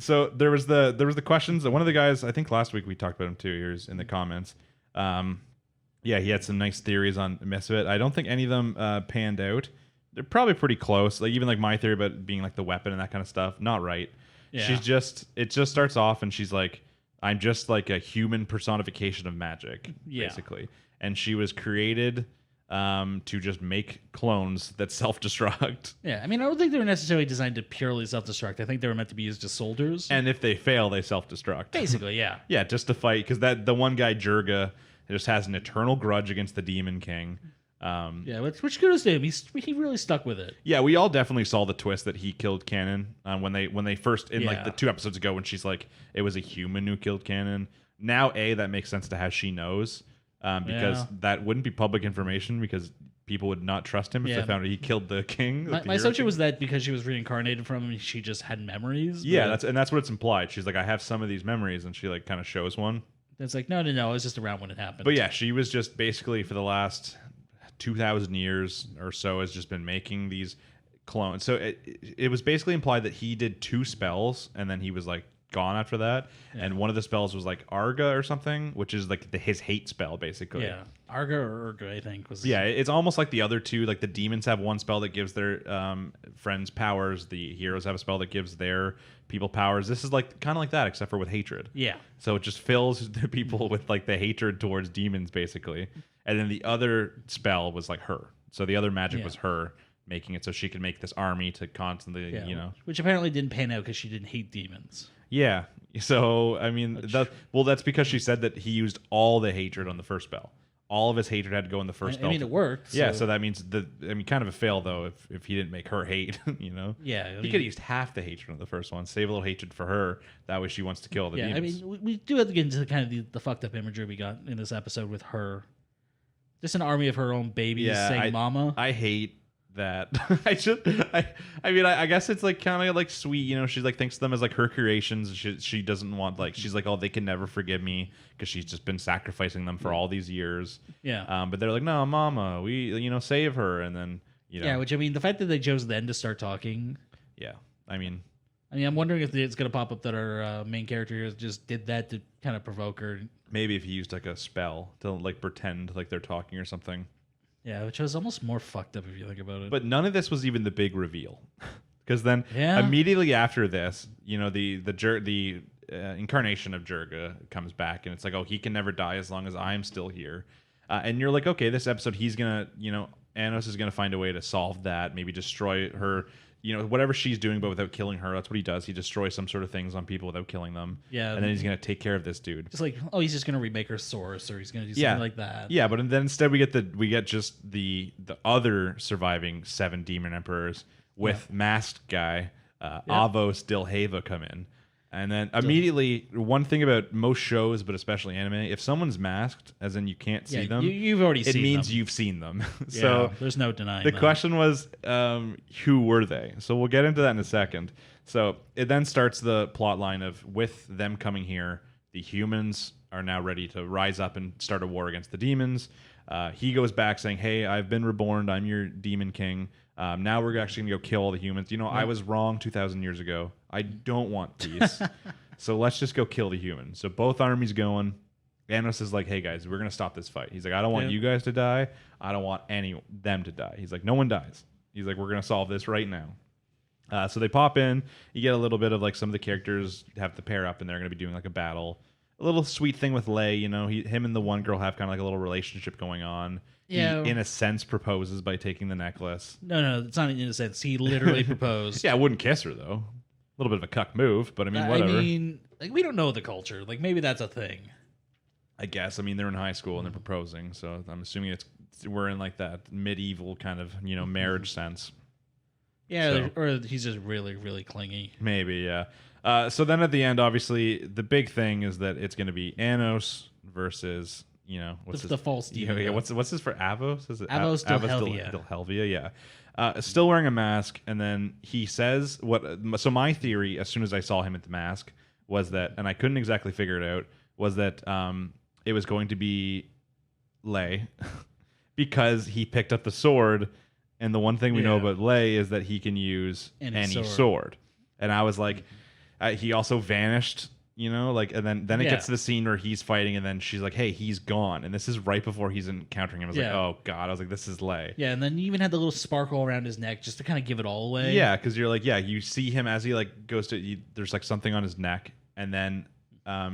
So there was the questions. One of the guys, I think last week we talked about him too. Here's in the comments. He had some nice theories on Misfit. I don't think any of them panned out. They're probably pretty close. Like even like my theory about being like the weapon and that kind of stuff. Not right. Yeah. It just starts off and she's like I'm just like a human personification of magic, basically. And she was created to just make clones that self-destruct. Yeah, I mean, I don't think they were necessarily designed to purely self-destruct. I think they were meant to be used as soldiers. And if they fail, they self-destruct. Basically, yeah. Yeah, just to fight, because the one guy, Jurga, just has an eternal grudge against the Demon King. Yeah, which kudos to him. He really stuck with it. Yeah, we all definitely saw the twist that he killed Cannon when they first in like the 2 episodes ago when she's like it was a human who killed Cannon. Now, that makes sense to how she knows because that wouldn't be public information because people would not trust him if they found out he killed the king. My assumption was that because she was reincarnated from him, she just had memories. Yeah, that's what it's implied. She's like, I have some of these memories, and she like kind of shows one. It's like no, I was just around when it happened. But yeah, she was just basically for the last 2,000 years or so has just been making these clones. So it was basically implied that he did 2 spells and then he was like gone after that. Yeah. And one of the spells was like Arga or something, which is like his hate spell basically. Yeah, Arga or Urga, I think was. Yeah, it's almost like the other 2. Like the demons have one spell that gives their friends powers. The heroes have a spell that gives their people powers. This is like kind of like that, except for with hatred. Yeah. So it just fills the people with like the hatred towards demons basically. And then the other spell was like her. So the other magic was her making it so she could make this army to constantly, Which apparently didn't pan out because she didn't hate demons. Yeah. So, I mean, that's because she said that he used all the hatred on the first spell. All of his hatred had to go in the first spell. I mean, it worked. Yeah, so that means kind of a fail, though, if he didn't make her hate, Yeah. He could have used half the hatred on the first one, save a little hatred for her. That way she wants to kill the demons. I mean, we do have to get into kind of the fucked up imagery we got in this episode with her. Just an army of her own babies saying "mama." I hate that. I guess it's like kind of like sweet, she like thinks of them as like her creations. She doesn't want like she's like, oh, they can never forgive me because she's just been sacrificing them for all these years. Yeah. But they're like, no, mama, we save her, and then Yeah, which I mean, the fact that they chose then to start talking. Yeah, I mean, I'm wondering if it's going to pop up that our main character just did that to kind of provoke her. Maybe if he used like a spell to like pretend like they're talking or something. Yeah, which was almost more fucked up if you think about it. But none of this was even the big reveal, because then immediately after this, the incarnation of Jurga comes back, and it's like, oh, he can never die as long as I'm still here. And you're like, okay, this episode he's gonna, Anos is gonna find a way to solve that, maybe destroy her. Whatever she's doing, but without killing her. That's what he does. He destroys some sort of things on people without killing them. Yeah. And then he's going to take care of this dude. Just like, oh, he's just going to remake her source, or he's going to do something like that. Yeah, but then instead we get just the other surviving 7 demon emperors with masked guy, Avos Dilhava come in. And then immediately, one thing about most shows, but especially anime, if someone's masked, as in you can't see them, you've already seen them. It means you've seen them. So there's no denying the question was, who were they? So we'll get into that in a second. So it then starts the plot line of, with them coming here, the humans are now ready to rise up and start a war against the demons. He goes back saying, hey, I've been reborn. I'm your demon king. Now we're actually going to go kill all the humans. I was wrong 2,000 years ago. I don't want peace. So let's just go kill the humans. So both armies going. Anos is like, hey, guys, we're going to stop this fight. He's like, I don't want you guys to die. I don't want them to die. He's like, no one dies. He's like, we're going to solve this right now. So they pop in. You get a little bit of like some of the characters have to pair up, and they're going to be doing like a battle. A little sweet thing with Lei, him and the one girl have kind of like a little relationship going on. Yeah. He, in a sense, proposes by taking the necklace. No, it's not in a sense. He literally proposed. Yeah, I wouldn't kiss her, though. A little bit of a cuck move, but I mean, whatever. I mean, like, we don't know the culture. Like, maybe that's a thing. I guess. I mean, they're in high school and they're proposing, so I'm assuming we're in like that medieval kind of, marriage sense. Yeah, so, or he's just really, really clingy. Maybe, yeah. So then at the end, obviously, the big thing is that it's going to be Anos versus, what's the false demon. Yeah, what's this for Avos? Is it Avos Dilhelvia, yeah. Still wearing a mask, and then he says so my theory, as soon as I saw him at the mask, was that, and I couldn't exactly figure it out, was that it was going to be Lei because he picked up the sword, and the one thing we know about Lei is that he can use any sword. And I was like, he also vanished, and then it gets to the scene where he's fighting, and then she's like, hey, he's gone. And this is right before he's encountering him. I was like, oh, God. I was like, this is Lei. Yeah, and then you even had the little sparkle around his neck just to kind of give it all away. Yeah, because you're like, you see him as he, like, goes to, there's, like, something on his neck, and then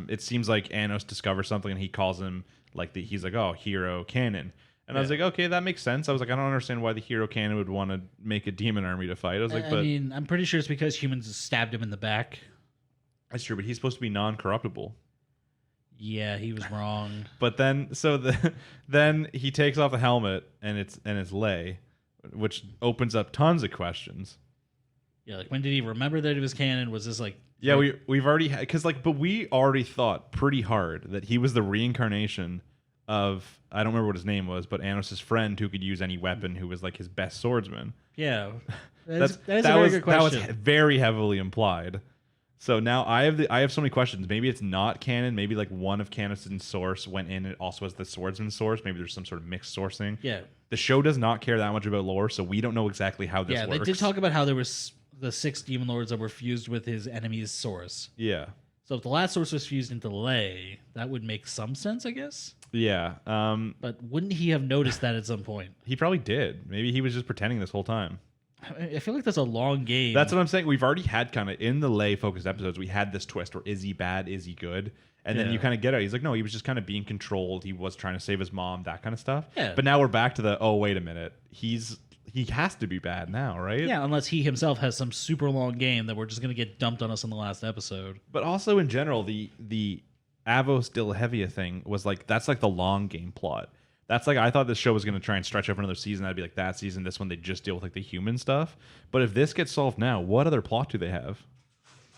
it seems like Anos discovers something and he calls him he's like, oh, hero cannon. And I was like, okay, that makes sense. I was like, I don't understand why the hero cannon would want to make a demon army to fight. I was like, I mean, I'm pretty sure it's because humans stabbed him in the back. That's true, but he's supposed to be non-corruptible. Yeah, he was wrong. But then, then he takes off the helmet and it's Lei, which opens up tons of questions. Yeah, like when did he remember that it was canon? Was this like? Yeah, we've already had but we already thought pretty hard that he was the reincarnation of, I don't remember what his name was, but Anos' friend who could use any weapon, who was like his best swordsman. Yeah, that is a very good question. That was very heavily implied. So now I have so many questions. Maybe it's not canon. Maybe like one of Caniston's source went in. It also has the swordsman's source. Maybe there's some sort of mixed sourcing. Yeah. The show does not care that much about lore, so we don't know exactly how this works. Yeah, they did talk about how there was the 6 demon lords that were fused with his enemy's source. Yeah. So if the last source was fused into Lei, that would make some sense, I guess. Yeah. But wouldn't he have noticed that at some point? He probably did. Maybe he was just pretending this whole time. I feel like that's a long game. That's what I'm saying. We've already had kind of, in the Lei focused episodes, we had this twist where is he bad? Is he good? And then you kind of get it. He's like, no, he was just kind of being controlled. He was trying to save his mom, that kind of stuff. Yeah. But now we're back to the, oh, wait a minute. He has to be bad now, right? Yeah, unless he himself has some super long game that we're just going to get dumped on us in the last episode. But also in general, the Avos Dilhevia thing was like, that's like the long game plot. That's like, I thought this show was going to try and stretch over another season. That'd be like that season. This one, they just deal with like the human stuff. But if this gets solved now, what other plot do they have?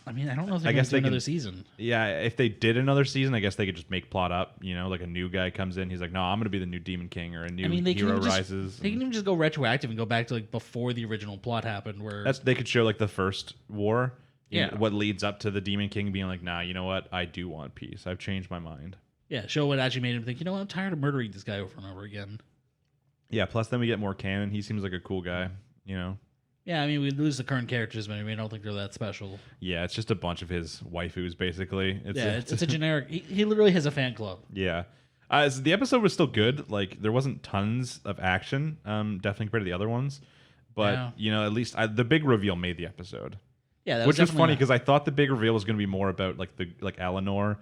I mean, I don't know if they're going to do another season. Yeah, if they did another season, I guess they could just make plot up. You know, like a new guy comes in. He's like, no, I'm going to be the new Demon King, or a new hero rises. They can even just go retroactive and go back to like before the original plot happened. Where they could show like the first war. Yeah. What leads up to the Demon King being like, nah, you know what? I do want peace. I've changed my mind. Yeah, show what actually made him think, you know what? I'm tired of murdering this guy over and over again. Yeah, plus then we get more canon. He seems like a cool guy, you know? Yeah, I mean, we lose the current characters, but I don't think they're that special. Yeah, it's just a bunch of his waifus, basically. It's a generic... He literally has a fan club. Yeah. So the episode was still good. Like, there wasn't tons of action, definitely compared to the other ones. But, you know, at least the big reveal made the episode. Yeah, that which was funny, because I thought the big reveal was going to be more about, like Eleanor...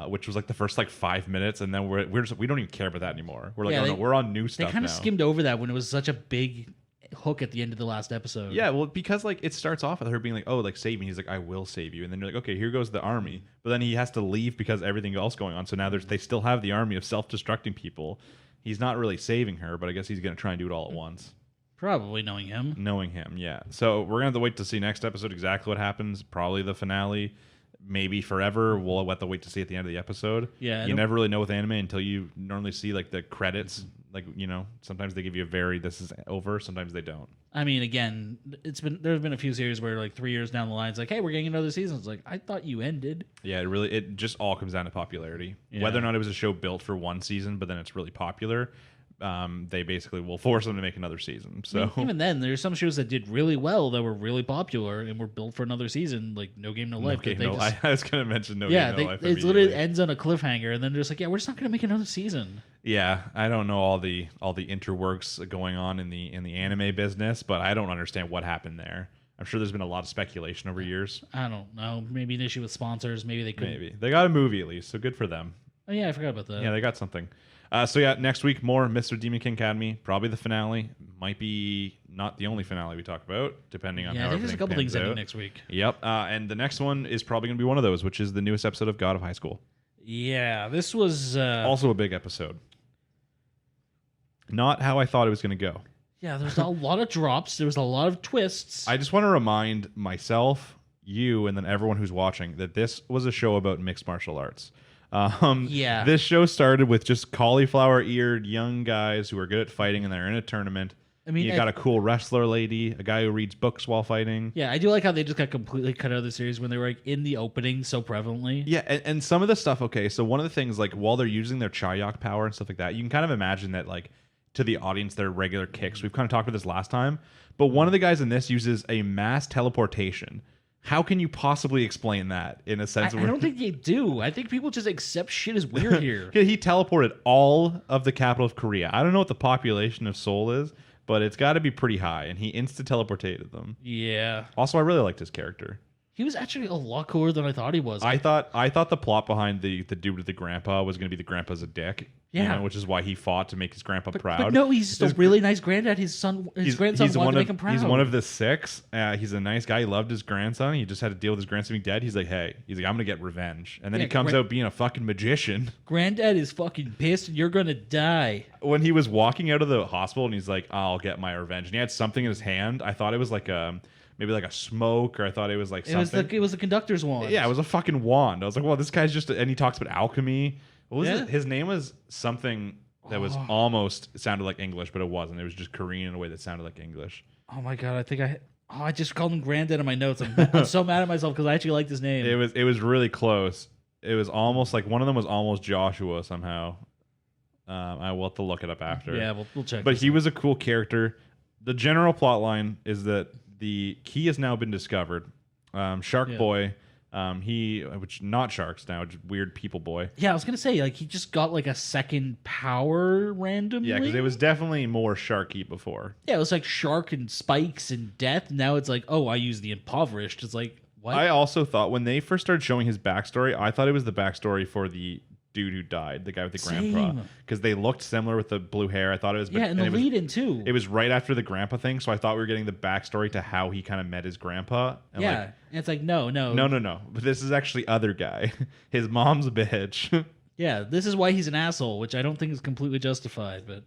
which was like the first like 5 minutes, and then we don't even care about that anymore. We're like, no, we're on new stuff. They kind of skimmed over that when it was such a big hook at the end of the last episode. Yeah, well, because like it starts off with her being like, oh, like save me. He's like, I will save you, and then you're like, okay, here goes the army. But then he has to leave because everything else going on. So now they still have the army of self-destructing people. He's not really saving her, but I guess he's gonna try and do it all at once. Probably knowing him. Knowing him, yeah. So we're gonna have to wait to see next episode exactly what happens. Probably the finale. Maybe forever. We'll have to wait to see at the end of the episode. Yeah, you never really know with anime until you normally see like the credits. Like, you know, sometimes they give you this is over. Sometimes they don't. I mean, again, there's been a few series where like 3 years down the line, it's like, hey, we're getting another season. It's like, I thought you ended. Yeah, it just all comes down to popularity. Yeah. Whether or not it was a show built for one season, but then it's really popular. They basically will force them to make another season. So even then, there's some shows that did really well that were really popular and were built for another season, like No Game No Life. I was going to mention No Game No Life. It literally ends on a cliffhanger, and then they're just like, yeah, we're just not going to make another season. Yeah, I don't know all the interworks going on in the anime business, but I don't understand what happened there. I'm sure there's been a lot of speculation over years. I don't know. Maybe an issue with sponsors. Maybe they couldn't. Maybe they got a movie at least, so good for them. Oh yeah, I forgot about that. Yeah, they got something. So yeah, next week more Mr. Demon King Academy. Probably the finale. Might be not the only finale we talk about, depending on how everything there's a couple things out. ending next week. Yep. And the next one is probably going to be one of those, which is the newest episode of God of High School. Yeah, this was also a big episode. Not how I thought it was going to go. Yeah, there's a lot of drops. There was a lot of twists. I just want to remind myself, you, and then everyone who's watching that this was a show about mixed martial arts. This show started with just cauliflower-eared young guys who are good at fighting, and they're in a tournament. I mean, you got a cool wrestler lady, a guy who reads books while fighting. Yeah, I do like how they just got completely cut out of the series when they were like in the opening so prevalently. Yeah, and some of the stuff, okay, so one of the things, like while they're using their Chayak power and stuff like that, you can kind of imagine that like to the audience, they're regular kicks. We've kind of talked about this last time, but one of the guys in this uses a mass teleportation. How can you possibly explain that in a sense? I don't think they do. I think people just accept shit as weird here. He teleported all of the capital of Korea. I don't know what the population of Seoul is, but it's got to be pretty high, and he insta-teleportated them. Yeah. Also, I really liked his character. He was actually a lot cooler than I thought he was. I thought the plot behind the dude with the grandpa was going to be the grandpa's a dick. Yeah. Which is why he fought to make his grandpa proud. But no, he's just a really nice granddad. His grandson wanted to make him proud. He's one of the 6. He's a nice guy. He loved his grandson. He just had to deal with his grandson being dead. He's like, I'm going to get revenge. And then he comes out being a fucking magician. Granddad is fucking pissed and you're going to die. When he was walking out of the hospital and he's like, I'll get my revenge. And he had something in his hand. I thought it was like maybe like a smoke, or I thought it was like something. It was the conductor's wand. Yeah, it was a fucking wand. I was like, well, this guy's just... And he talks about alchemy. What was it? His name was something... That was almost sounded like English, but it wasn't. It was just Korean in a way that sounded like English. Oh my god! I think I just called him Granddad in my notes. I'm so mad at myself because I actually liked his name. It was really close. It was almost like one of them was almost Joshua somehow. I will have to look it up after. Yeah, we'll check. But he was a cool character. The general plot line is that the key has now been discovered. Shark Boy. Which not sharks now, just weird people boy. Yeah, I was gonna say, like, he just got like a second power randomly. Yeah, because it was definitely more sharky before. Yeah, it was like shark and spikes and death. Now it's like, oh, I use the impoverished. It's like, what? I also thought when they first started showing his backstory, I thought it was the backstory for the dude who died, the guy with the grandpa, because they looked similar with the blue hair. I thought it was and the lead-in too. It was right after the grandpa thing, so I thought we were getting the backstory to how he kind of met his grandpa. And and it's like no. But this is actually other guy. His mom's a bitch. Yeah, this is why he's an asshole, which I don't think is completely justified. But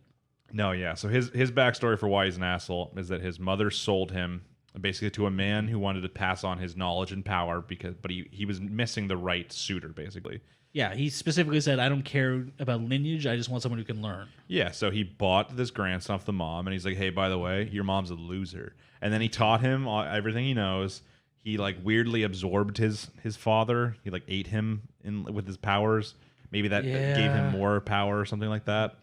no, yeah. So his backstory for why he's an asshole is that his mother sold him basically to a man who wanted to pass on his knowledge and power but he was missing the right suitor basically. Yeah, he specifically said, I don't care about lineage. I just want someone who can learn. Yeah, so he bought this grandson off the mom, and he's like, hey, by the way, your mom's a loser. And then he taught him everything he knows. He, like, weirdly absorbed his father. He, like, ate him with his powers. Maybe that gave him more power or something like that.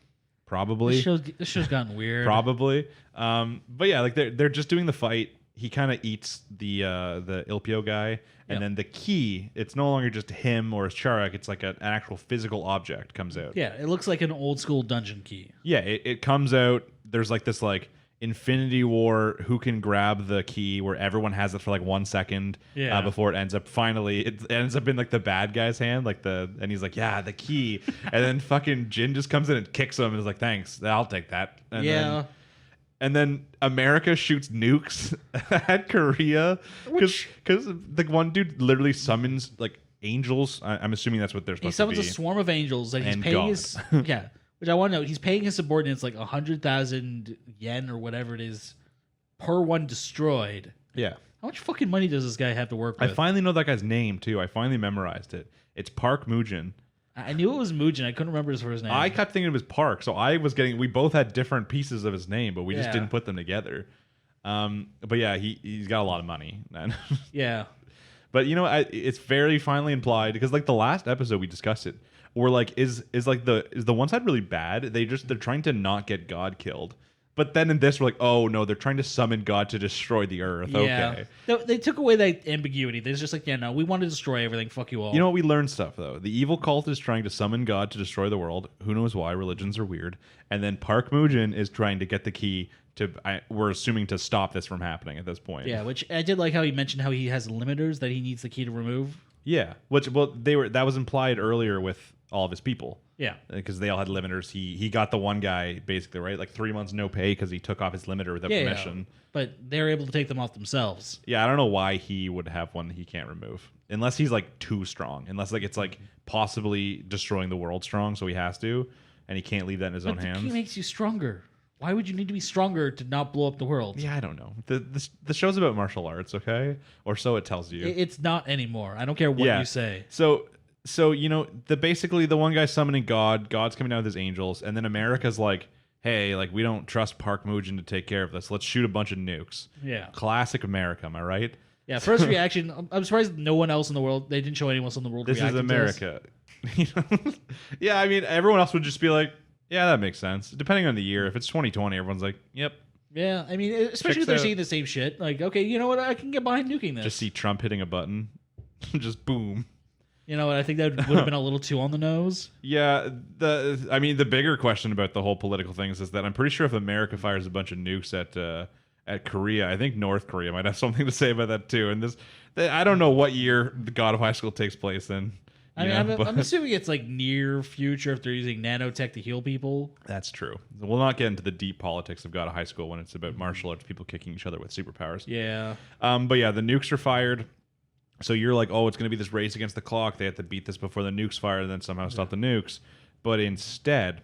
Probably. This show's gotten weird. Probably. But, yeah, like, they're just doing the fight. He kind of eats the Ilpio guy. And then the key, it's no longer just him or his Charuk. It's like an actual physical object comes out. Yeah, it looks like an old school dungeon key. Yeah, it comes out. There's like this like Infinity War who can grab the key where everyone has it for like 1 second before it ends up it ends up in like the bad guy's hand and he's like, yeah, the key. And then fucking Jin just comes in and kicks him and is like, thanks, I'll take that. And then America shoots nukes at Korea because the one dude literally summons like angels. I'm assuming that's what they're supposed to be. He summons a swarm of angels that he's paying his which I want to know. He's paying his subordinates like 100,000 yen or whatever it is per one destroyed. Yeah. How much fucking money does this guy have to work with? I finally know that guy's name too. I finally memorized it. It's Park Mujin. I knew it was Mujin. I couldn't remember his first name. I kept thinking it was Park, so we both had different pieces of his name, but we just didn't put them together. But yeah, he's got a lot of money, man. Yeah. But you know, it's very finally implied because like the last episode we discussed it, we're like, is the one side really bad? They're trying to not get God killed. But then in this, we're like, oh no, they're trying to summon God to destroy the earth. Yeah. Okay. They took away that ambiguity. They're just like, yeah, no, we want to destroy everything. Fuck you all. You know what? We learned stuff, though. The evil cult is trying to summon God to destroy the world. Who knows why? Religions are weird. And then Park Mujin is trying to get the key we're assuming to stop this from happening at this point. Yeah, which I did like how he mentioned how he has limiters that he needs the key to remove. Yeah, that was implied earlier with all of his people. Yeah, because they all had limiters. He got the one guy basically right, like 3 months no pay because he took off his limiter without permission. Yeah. But they're able to take them off themselves. Yeah, I don't know why he would have one that he can't remove unless he's like too strong. Unless like it's like possibly destroying the world strong, so he has to, and he can't leave that in his own hands. But the key makes you stronger. Why would you need to be stronger to not blow up the world? Yeah, I don't know. The show's about martial arts, okay? Or so it tells you. It's not anymore. I don't care what you say. So you know, basically the one guy summoning God's coming down with his angels, and then America's like, hey, like we don't trust Park Mujin to take care of this. Let's shoot a bunch of nukes. Yeah. Classic America, am I right? Yeah, first reaction, I'm surprised no one else in the world, they didn't show anyone else in the world this is America. Yeah, I mean, everyone else would just be like, yeah, that makes sense. Depending on the year. If it's 2020, everyone's like, yep. Yeah, I mean, especially if they're seeing the same shit. Like, okay, you know what? I can get behind nuking this. Just see Trump hitting a button. Just boom. You know what? I think that would have been a little too on the nose. Yeah, the bigger question about the whole political things is that I'm pretty sure if America fires a bunch of nukes at Korea. I think North Korea might have something to say about that too. And I don't know what year the God of High School takes place in. I'm assuming it's like near future if they're using nanotech to heal people. That's true. We'll not get into the deep politics of God of High School when it's about martial arts people kicking each other with superpowers. Yeah. But yeah, the nukes are fired. So you're like, oh, it's going to be this race against the clock. They have to beat this before the nukes fire and then somehow stop the nukes. But instead,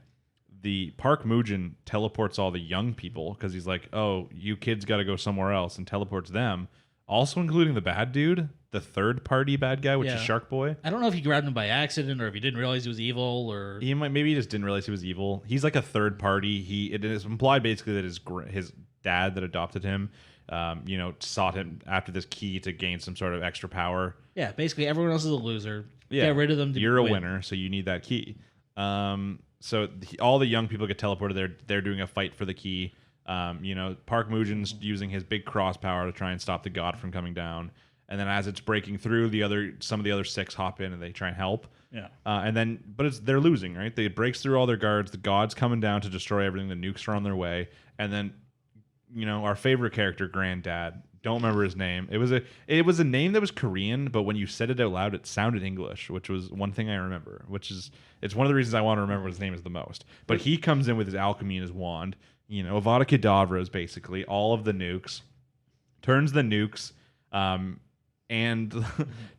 the Park Mujin teleports all the young people because he's like, oh, you kids got to go somewhere else, and teleports them, also including the bad dude, the third party bad guy, which is Shark Boy. I don't know if he grabbed him by accident or if he didn't realize he was evil, or Maybe he just didn't realize he was evil. He's like a third party. It is implied basically that his dad that adopted him, sought him after this key to gain some sort of extra power. Yeah, basically everyone else is a loser. Yeah, get rid of them. You're a winner, so you need that key. So all the young people get teleported. They're doing a fight for the key. Park Mujin's using his big cross power to try and stop the god from coming down. And then as it's breaking through, some of the other 6 hop in and they try and help. Yeah. But they're losing, right? It breaks through all their guards. The god's coming down to destroy everything. The nukes are on their way. And then, our favorite character, Granddad. Don't remember his name. It was a name that was Korean, but when you said it out loud, it sounded English, which was one thing I remember. It's one of the reasons I want to remember what his name is the most. But he comes in with his alchemy and his wand. Avada Kedavra is basically all of the nukes. Turns the nukes, and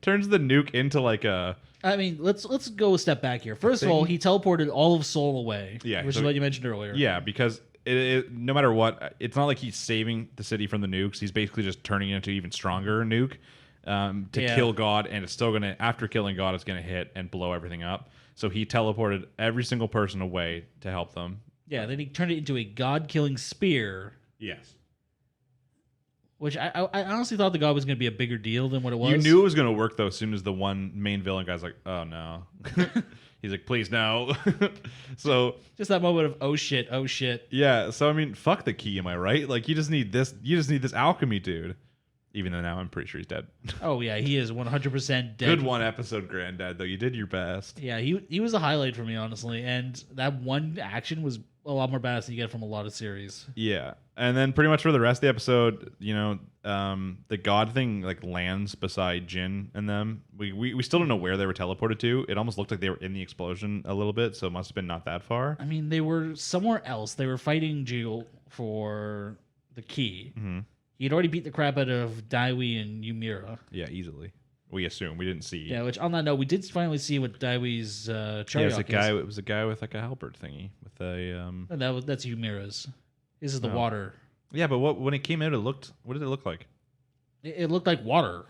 turns the nuke into like a. I mean, let's go a step back here. First of all, he teleported all of Seoul away. Yeah, which is what you mentioned earlier. Yeah, because. No matter what, it's not like he's saving the city from the nukes. He's basically just turning it into an even stronger nuke to kill God, and it's still gonna. After killing God, it's gonna hit and blow everything up. So he teleported every single person away to help them. Yeah, then he turned it into a God-killing spear. Yes. Which I honestly thought the god was going to be a bigger deal than what it was. You knew it was going to work, though, as soon as the one main villain guy's like, oh, no. He's like, please, no. So just that moment of, oh, shit, oh, shit. Yeah, so, I mean, fuck the key, am I right? Like, you just need this alchemy dude. Even though now I'm pretty sure he's dead. Oh, yeah, he is 100% dead. Good one episode, Granddad, though. You did your best. Yeah, he was a highlight for me, honestly. And that one action was a lot more badass than you get from a lot of series. Yeah. And then pretty much for the rest of the episode, the god thing like lands beside Jin and them. We still don't know where they were teleported to. It almost looked like they were in the explosion a little bit, so it must have been not that far. I mean, they were somewhere else. They were fighting Jill for the key. Mm-hmm. He'd already beat the crap out of Daiwi and Yumira. Yeah, easily. We assume. We didn't see. Yeah, which on that note, we did finally see what Daiwi's Charyok is. It was a guy with like a halberd thingy with a And that's Yumira's. This is the water. Yeah, but when it came out, what did it look like? It looked like water.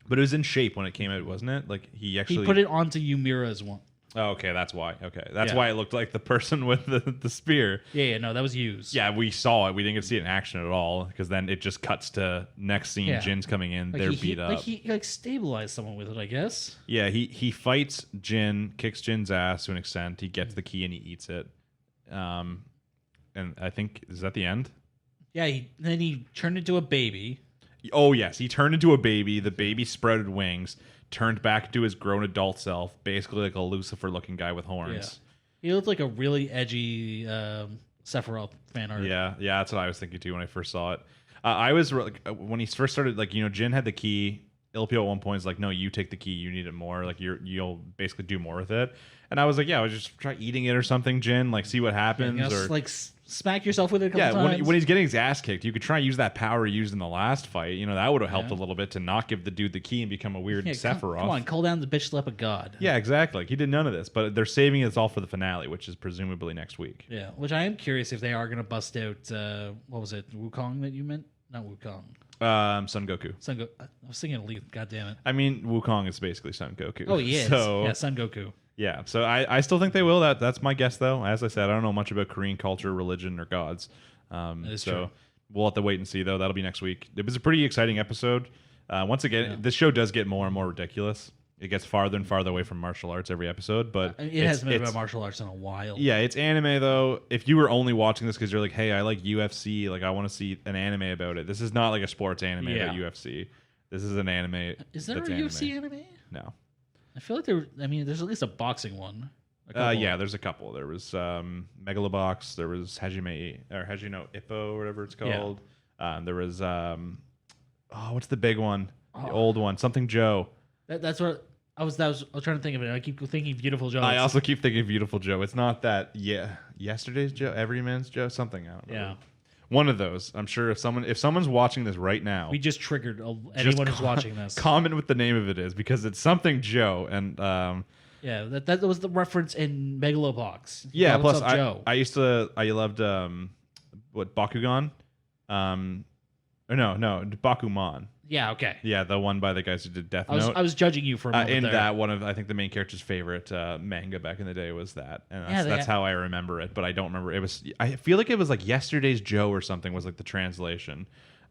But it was in shape when it came out, wasn't it? Like he put it onto Yumira's one. Oh, okay, that's why. Okay, that's why it looked like the person with the spear. Yeah, no, that was used. Yeah, we saw it. We didn't get to see it in action at all because then it just cuts to next scene. Yeah. Jin's coming in. Like they're beat up. Like he stabilized someone with it, I guess. Yeah, he fights Jin, kicks Jin's ass to an extent. He gets the key and he eats it. And I think is that the end? Yeah. Then he turned into a baby. Oh yes, he turned into a baby. The baby sprouted wings. Turned back to his grown adult self, basically like a Lucifer-looking guy with horns. Yeah. He looked like a really edgy Sephiroth fan art. Yeah, that's what I was thinking too when I first saw it. I was like, when he first started, like Jin had the key. Ilpio at one point is like, no, you take the key. You need it more. Like you'll basically do more with it. And I was like, yeah, I would just try eating it or something, Jin. Like see what happens. Or like smack yourself with it a couple times. When he's getting his ass kicked, you could try and use that power he used in the last fight. That would have helped a little bit to not give the dude the key and become a weird Sephiroth. Come on, call down the bitch slap of God. Yeah, exactly. Like, he did none of this, but they're saving it all for the finale, which is presumably next week. Yeah, which I am curious if they are going to bust out, what was it, Wukong that you meant? Not Wukong. Son Goku. I was thinking Elite, God damn it. I mean, Wukong is basically Son Goku. Oh, he is. So, yeah, Son Goku. Yeah, so I still think they will. That's my guess, though. As I said, I don't know much about Korean culture, religion, or gods. So we'll have to wait and see, though. That'll be next week. It was a pretty exciting episode. Once again, this show does get more and more ridiculous. It gets farther and farther away from martial arts every episode, but it hasn't been about martial arts in a while. Yeah, it's anime, though. If you were only watching this because you're like, hey, I like UFC, like I want to see an anime about it. This is not like a sports anime about UFC. This is an anime. Is there a UFC anime? No. I feel like there's at least a boxing one. Yeah, there's a couple. There was Megalobox. There was Hajime no Ippo or whatever it's called. There was what's the big one? The old one, something Joe. That's what I was trying to think of it. I keep thinking Beautiful Joe. I also keep thinking Beautiful Joe. It's not that. Yeah, Yesterday's Joe, Everyman's Joe, something. I don't know. Yeah. One of those. I'm sure if someone's watching this right now, We just triggered anyone who's watching this. comment what the name of it is, because it's something Joe. And Yeah, that was the reference in Megalopox. He yeah, called plus himself Joe. I loved what, Bakugan? Or no, Bakuman. Yeah, okay. Yeah, the one by the guys who did Death Note. I was judging you for a moment in there. that, one of, I think, the main character's favorite manga back in the day was that, and that's how I remember it. But I don't remember. It was, I feel like it was like Yesterday's Joe or something was like the translation.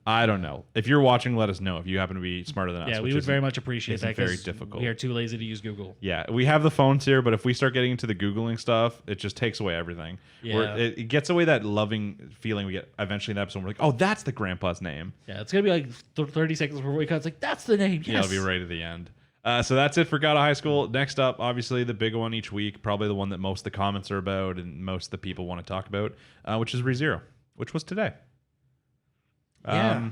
I don't know. If you're watching, let us know if you happen to be smarter than us. Yeah, we would very much appreciate that. Very difficult. We are too lazy to use Google. Yeah, we have the phones here, but if we start getting into the Googling stuff, it just takes away everything. Yeah. It gets away that loving feeling we get eventually in the episode. We're like, oh, that's the grandpa's name. Yeah, it's going to be like 30 seconds before we cut. It's like, that's the name. Yes. Yeah, it'll be right at the end. So that's it for Gata High School. Next up, obviously, the big one each week, probably the one that most of the comments are about and most of the people want to talk about, which is ReZero, which was today. Yeah.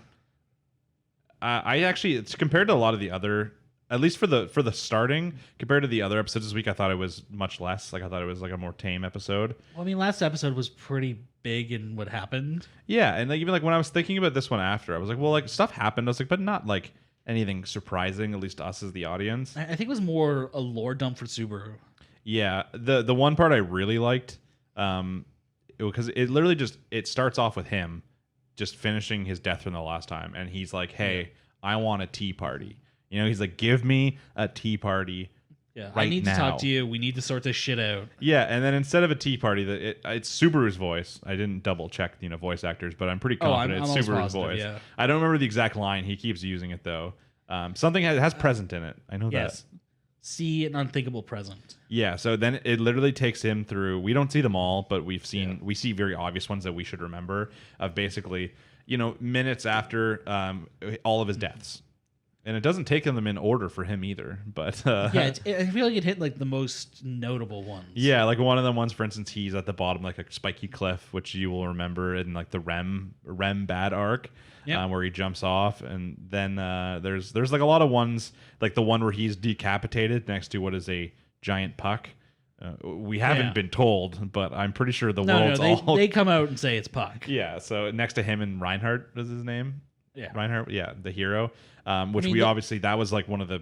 I actually, it's compared to a lot of the other, at least for the starting, compared to the other episodes this week, I thought it was much less. Like, I thought it was like a more tame episode. Well, I mean, last episode was pretty big in what happened. Yeah, and like even like when I was thinking about this one after, I was like, well, like stuff happened. I was like, but not like anything surprising, at least to us as the audience. I think it was more a lore dump for Subaru. Yeah, the one part I really liked, because it literally just, it starts off with him just finishing his death from the last time, and he's like, hey, I want a tea party. You know, he's like, give me a tea party. Yeah, right I need now. to talk to you. We need to sort this shit out. Yeah, and then instead of a tea party, it's Subaru's voice. I didn't double check, voice actors, but I'm pretty confident I'm it's Subaru's positive, voice. yeah. I don't remember the exact line. He keeps using it though. Something has present in it. I know Yes. that. See an unthinkable present. Yeah, so then it literally takes him through. We don't see them all, but we see very obvious ones that we should remember. Of basically, minutes after all of his deaths. And it doesn't take them in order for him either, but I feel like it hit like the most notable ones. Yeah, like one of them ones, for instance, he's at the bottom like a spiky cliff, which you will remember in like the Rem bad arc, where he jumps off, and then there's like a lot of ones, like the one where he's decapitated next to what is a giant puck. We haven't been told, but I'm pretty sure the world's all. They come out and say it's Puck. Yeah, so next to him and Reinhardt was his name. Yeah, Reinhardt. Yeah, the hero. Which obviously that was like one of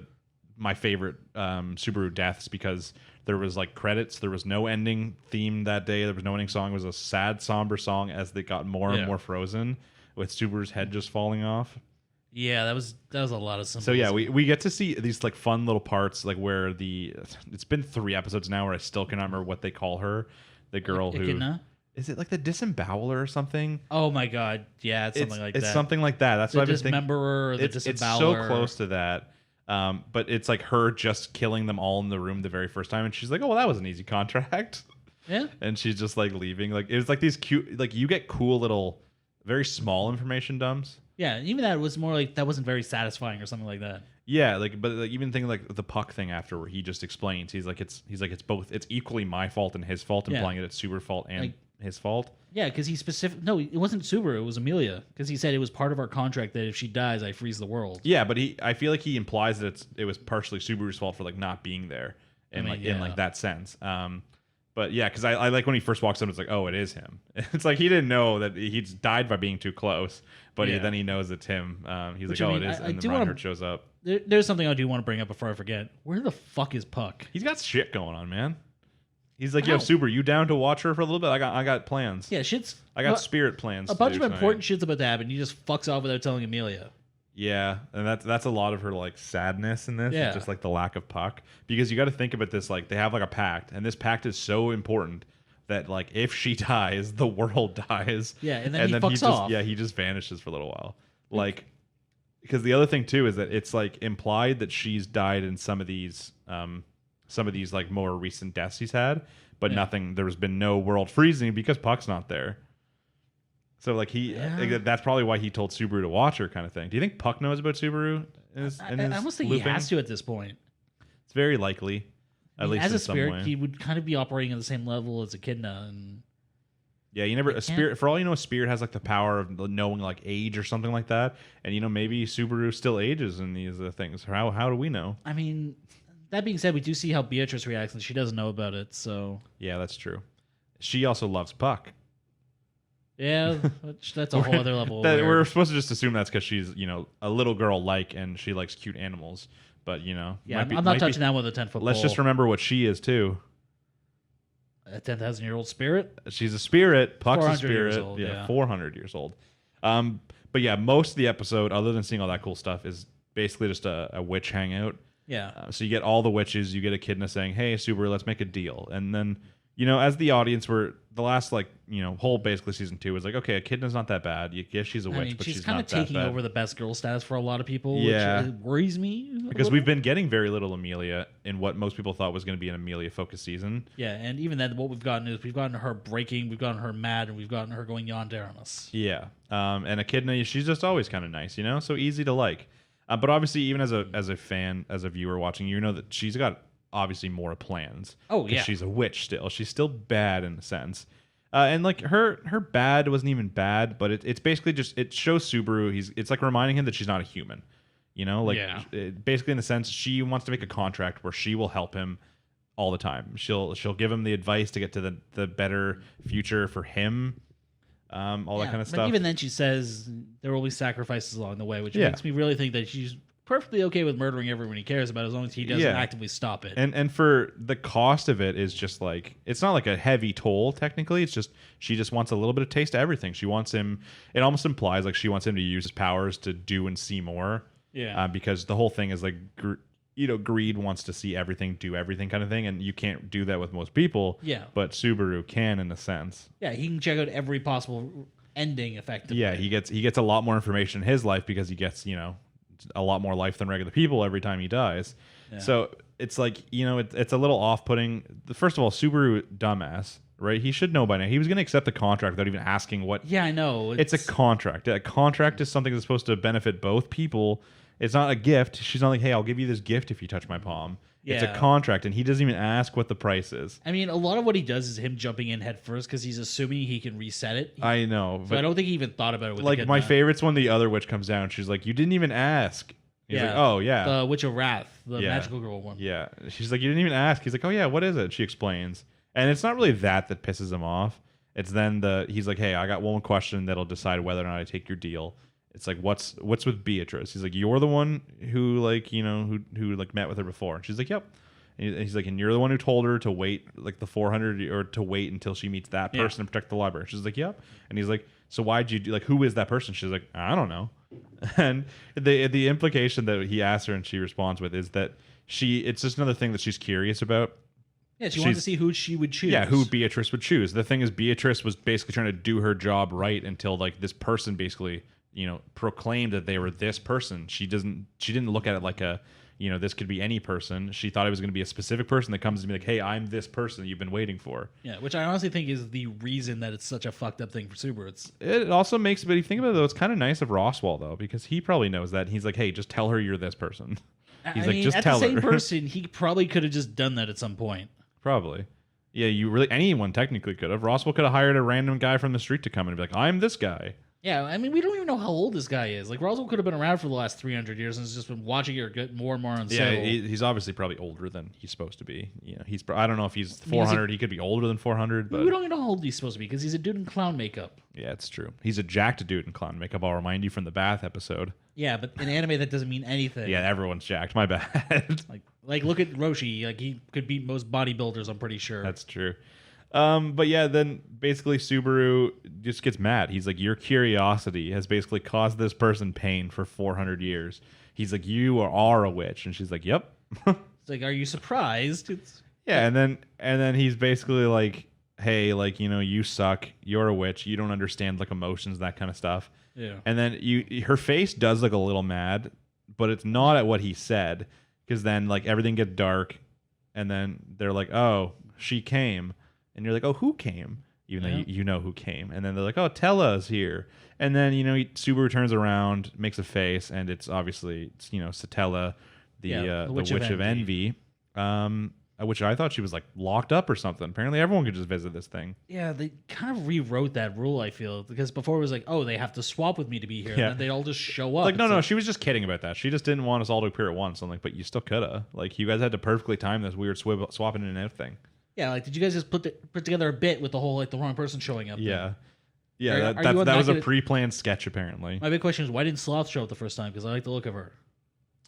my favorite Subaru deaths, because there was like credits. There was no ending theme that day. There was no ending song. It was a sad, somber song as they got more and more frozen, with Subaru's head just falling off. Yeah, that was a lot of symbolism. So yeah, we get to see these like fun little parts, like where it's been 3 episodes now where I still cannot remember what they call her, the girl who. Echidna? Is it like the disemboweler or something? Oh my god, yeah, it's something like that. It's something like that. That's the what I've been thinking. Dismemberer or the It's disemboweler. so close to that. But it's like her just killing them all in the room the very first time, and she's like, "Oh, well, that was an easy contract." Yeah. And she's just like leaving. Like it was like these cute, like you get cool little, very small information dumps. Yeah, even that was more like that wasn't very satisfying or something like that. Yeah, but like even thinking like the Puck thing after, where he just explains, he's like it's both, it's equally my fault and his fault, implying that it's Subaru's fault and his fault. Yeah, because he no, it wasn't Subaru, it was Amelia, because he said it was part of our contract that if she dies, I freeze the world. Yeah, but I feel like he implies that it was partially Subaru's fault for like not being there, in like that sense. But yeah, because I like when he first walks in, it's like, oh, it is him. It's like he didn't know that he'd died by being too close, but then he knows it's him. He's like, oh, it is, and then Reinhardt shows up. There's something I do want to bring up before I forget. Where the fuck is Puck? He's got shit going on, man. He's like, yo, Subaru, you down to watch her for a little bit? I got plans. Yeah, I got spirit plans. A bunch of important shit's about to happen. He just fucks off without telling Amelia. Yeah, and that's a lot of her like sadness in this. Yeah. It's just like the lack of Puck, because you got to think about this, like they have like a pact, and this pact is so important that like if she dies, the world dies. Yeah, and then he fucks off. He just vanishes for a little while. Like, because the other thing too is that it's like implied that she's died in some of these like more recent deaths he's had, but nothing. There's been no world freezing because Puck's not there. So like that's probably why he told Subaru to watch her, kind of thing. Do you think Puck knows about Subaru? I almost think he has to at this point. It's very likely, at least as in a spirit, some way. he would kind of be operating at the same level as Echidna, and Yeah, you never a spirit. For all you know, a spirit has like the power of knowing like age or something like that. And maybe Subaru still ages in these things. How do we know? I mean, that being said, we do see how Beatrice reacts, and she doesn't know about it. So yeah, that's true. She also loves Puck. Yeah, that's a whole other level. We're supposed to just assume that's because she's a little girl and she likes cute animals. But yeah, I'm not touching that with a 10-foot pole. Let's just remember what she is too. A 10,000-year-old spirit. She's a spirit. Puck's a spirit. Old, yeah, 400 years old. But yeah, most of the episode, other than seeing all that cool stuff, is basically just a witch hangout. Yeah. So you get all the witches. You get Echidna saying, "Hey, Subaru, let's make a deal." And then as the audience, the last whole basically season 2 was like, okay, Echidna's not that bad. Yes, she's a witch, but she's kind not of that bad. taking over the best girl status for a lot of people. Yeah, which worries me because we've been getting very little Amelia in what most people thought was going to be an Amelia-focused season. Yeah, and even then, what we've gotten is we've gotten her breaking, we've gotten her mad, and we've gotten her going yandere on us. Yeah, and Echidna, she's just always kind of nice, so easy to like. But obviously, even as a fan, as a viewer watching, that she's got obviously more plans. Oh yeah, she's a witch still. She's still bad in a sense. And like her bad wasn't even bad, but it's basically just it shows Subaru. It's like reminding him that she's not a human. Basically in the sense she wants to make a contract where she will help him all the time. She'll give him the advice to get to the better future for him. All that kind of stuff. But even then, she says there will be sacrifices along the way, which makes me really think that she's perfectly okay with murdering everyone he cares about as long as he doesn't actively stop it. And for the cost of it is just like it's not like a heavy toll technically. It's just she just wants a little bit of taste of everything. She wants him. It almost implies like she wants him to use his powers to do and see more. Yeah. Because the whole thing is like greed wants to see everything, do everything kind of thing, and you can't do that with most people. Yeah. But Subaru can in a sense. Yeah, he can check out every possible ending effectively. Yeah, he gets a lot more information in his life because he gets a lot more life than regular people every time he dies. Yeah. So it's like it's a little off-putting. First of all, Subaru dumbass, right? He should know by now. He was going to accept the contract without even asking what. Yeah, I know. It's a contract. A contract is something that's supposed to benefit both people. It's not a gift. She's not like, hey, I'll give you this gift if you touch my palm. Yeah. It's a contract, and he doesn't even ask what the price is. I mean, a lot of what he does is him jumping in head first because he's assuming he can reset it. I know. So I don't think he even thought about it. With like my favorite's when the other witch comes down. She's like, you didn't even ask. He's like, oh, yeah. The Witch of Wrath, the magical girl one. Yeah. She's like, you didn't even ask. He's like, oh, yeah, what is it? She explains. And it's not really that pisses him off. It's then he's like, hey, I got one question that'll decide whether or not I take your deal. It's like, what's with Beatrice? He's like, you're the one who who met with her before. And she's like, yep. And he's like, and you're the one who told her to wait like the 400 or to wait until she meets that person and protect the library. She's like, yep. And he's like, so why'd you do who is that person? She's like, I don't know. And the implication that he asks her and she responds with is that it's just another thing that she's curious about. Yeah, she wants to see who she would choose. Yeah, who Beatrice would choose. The thing is, Beatrice was basically trying to do her job right until this person basically proclaimed that they were this person. She didn't look at it like this could be any person. She thought it was going to be a specific person that comes to be like, hey, I'm this person you've been waiting for. Yeah, which I honestly think is the reason that it's such a fucked up thing for Subaru. It also makes, but if you think about it, though, it's kind of nice of Roswell, though, because he probably knows that. And he's like, hey, just tell her you're this person. He's just tell her. At the same person, he probably could have just done that at some point. Probably. Yeah, anyone technically could have. Roswell could have hired a random guy from the street to come in and be like, I'm this guy. Yeah, I mean, we don't even know how old this guy is. Like, Roswell could have been around for the last 300 years and has just been watching it get more and more unsettled. Yeah, he's obviously probably older than he's supposed to be. I don't know if he's 400. He could be older than 400. But we don't even know how old he's supposed to be because he's a dude in clown makeup. Yeah, it's true. He's a jacked dude in clown makeup. I'll remind you from the bath episode. Yeah, but in anime that doesn't mean anything. Yeah, everyone's jacked. My bad. like look at Roshi. Like, he could beat most bodybuilders, I'm pretty sure. That's true. But yeah, then basically Subaru just gets mad. He's like, your curiosity has basically caused this person pain for 400 years. He's like, you are a witch. And she's like, yep. It's like, are you surprised? Yeah, and then he's basically like, hey, you suck. You're a witch. You don't understand emotions, that kind of stuff. Yeah. And then her face does look a little mad, but it's not at what he said, because then everything gets dark, and then they're like, oh, she came. And you're like, oh, who came? Even though you know who came. And then they're like, oh, Tella's here. And then, Subaru turns around, makes a face, and it's obviously, Satella, the Witch of Envy. which I thought she was like locked up or something. Apparently, everyone could just visit this thing. Yeah, they kind of rewrote that rule, I feel, because before it was like, oh, they have to swap with me to be here, Yeah. and then they all just show up. Like, no, It's no, she was just kidding about that. She just didn't want us all to appear at once. I'm like, but you still coulda. Like, you guys had to perfectly time this weird swapping in and out thing. Yeah, like, did you guys just put together a bit with the whole, like, the wrong person showing up? Yeah. Yeah, Are you that was a good- pre-planned sketch, apparently. My big question is, why didn't Sloth show up the first time? Because I like the look of her.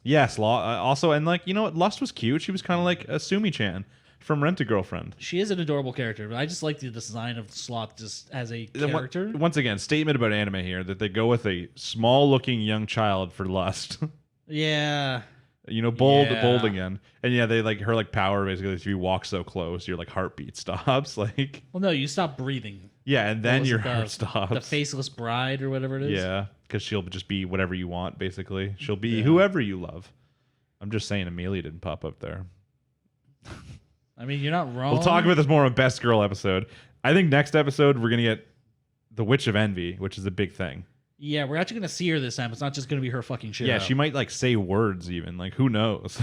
Yes, also, and like, you know what? Lust was cute. She was kind of like a Sumi-chan from Rent-A-Girlfriend. She is an adorable character, but I just like the design of Sloth just as a character. Once again, statement about anime here that they go with a small-looking young child for Lust. Yeah. You know, bold Yeah. again. And yeah, they like her like power basically. If you walk so close, your like heartbeat stops. Like, Well, no, you stop breathing. yeah, and then Was your it heart stops. The faceless bride or whatever it is. Yeah, because she'll just be whatever you want. Basically, she'll be whoever you love. I'm just saying, Amelia didn't pop up there. I mean, you're not wrong. We'll talk about this more on Best Girl episode. I think next episode we're gonna get the Witch of Envy, which is a big thing. Yeah, we're actually gonna see her this time. It's not just gonna be her fucking shit. Yeah, out. she might like say words even. Like, who knows?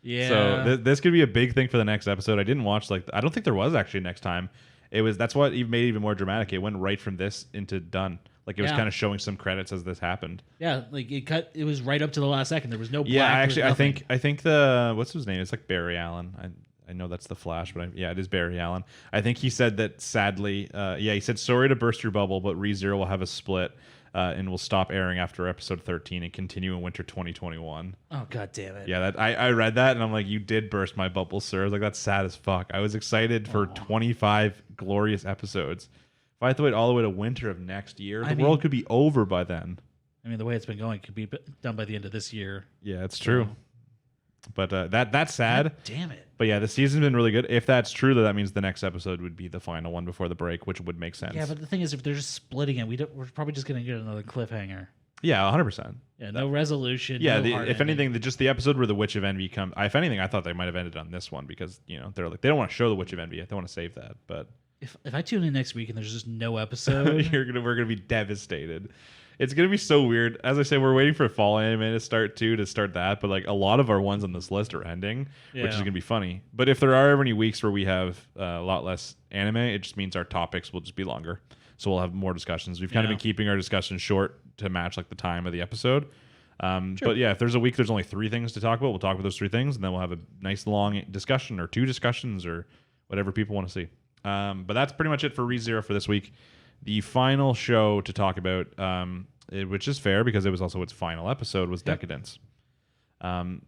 Yeah. So this could be a big thing for the next episode. I didn't watch I don't think there was actually next time. That's what even made it even more dramatic. It went right from this into done. Like, it was kind of showing some credits as this happened. Yeah, like it was right up to the last second. There was no black. Yeah, there was actually, I nothing. think the what's his name? It's like Barry Allen. I know that's the Flash, but yeah, it is Barry Allen. I think he said that sadly, he said sorry to burst your bubble, but ReZero will have a split and will stop airing after episode 13 and continue in winter 2021. Oh, god damn it. Yeah, I read that and I'm like, you did burst my bubble, sir. I was like, that's sad as fuck. I was excited for 25 glorious episodes. If I had to wait all the way to winter of next year, the world could be over by then. I mean, the way it's been going, it could be done by the end of this year. Yeah, it's true. But that's sad. God damn it. But yeah, the season's been really good. If that's true, that means the next episode would be the final one before the break, which would make sense. Yeah, but the thing is, if they're just splitting it, we're probably just going to get another cliffhanger. Yeah, 100%. Yeah, no resolution. Yeah, no hard if ending. anything, just the episode where the Witch of Envy comes. If anything, I thought they might have ended on this one because they're like, they don't want to show the Witch of Envy yet. They want to save that. But If I tune in next week and there's just no episode, we're gonna be devastated. It's gonna be so weird. As I say, we're waiting for fall anime to start that. But like, a lot of our ones on this list are ending, which is gonna be funny. But if there are ever any weeks where we have a lot less anime, it just means our topics will just be longer. So we'll have more discussions. We've kind of been keeping our discussions short to match like the time of the episode. But yeah, if there's a week there's only 3 things to talk about, we'll talk about those 3 things, and then we'll have a nice long discussion or 2 discussions or whatever people want to see. But that's pretty much it for ReZero for this week. The final show to talk about, which is fair because it was also its final episode, was Deca-Dence.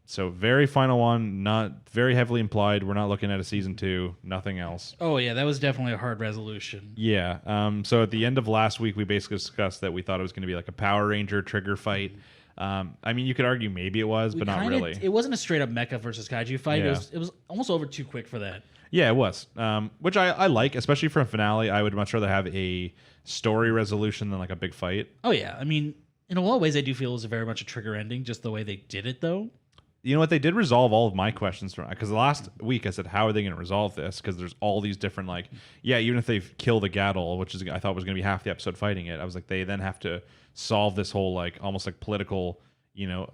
So very final one, not very heavily implied. We're not looking at a season 2, nothing else. oh yeah, that was definitely a hard resolution. Yeah. So at the end of last week, we basically discussed that we thought it was going to be like a Power Ranger trigger fight. I mean, you could argue maybe it was, but not really. It wasn't a straight up mecha versus kaiju fight. Yeah. It was almost over too quick for that. Yeah, it was. Which I like, especially for a finale. I would much rather have a story resolution than like a big fight. Oh yeah, I mean, in a lot of ways, I do feel it was very much a trigger ending, just the way they did it, though. You know what? They did resolve all of my questions from, because last week I said, how are they going to resolve this? Because there's all these different, like, yeah, even if they kill the Gaddle, which is I thought was going to be half the episode fighting it, I was like, they then have to solve this whole like almost like political,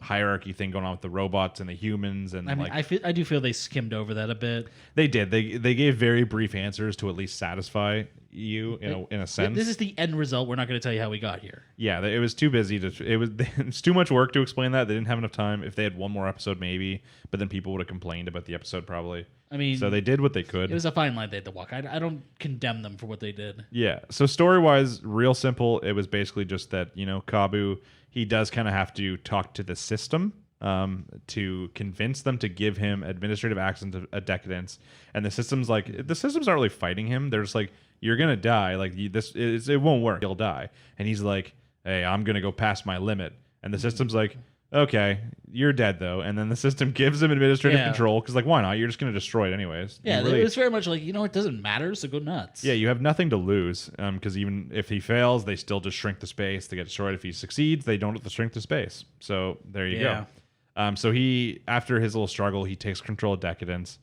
hierarchy thing going on with the robots and the humans, and I mean, I do feel they skimmed over that a bit. They did. They gave very brief answers to at least satisfy you, in a sense. This is the end result. We're not going to tell you how we got here. Yeah, it was too busy it's too much work to explain that. They didn't have enough time. If they had one more episode, maybe, but then people would have complained about the episode probably. I mean, so they did what they could. It was a fine line they had to walk. I don't condemn them for what they did. Yeah. So story-wise, real simple. It was basically just that, Kabu, he does kind of have to talk to the system to convince them to give him administrative access to a Deca-Dence. And the system's not really fighting him. They're just like, you're going to die. Like, it won't work. He'll die. And he's like, hey, I'm going to go past my limit. And the system's like, okay, you're dead, though. And then the system gives him administrative control because, like, why not? You're just going to destroy it anyways. Yeah, it was very much like, it doesn't matter, so go nuts. Yeah, you have nothing to lose because even if he fails, they still just shrink the space. They get destroyed. If he succeeds, they don't have to shrink the space. So there you go. So he, after his little struggle, he takes control of Deca-Dence.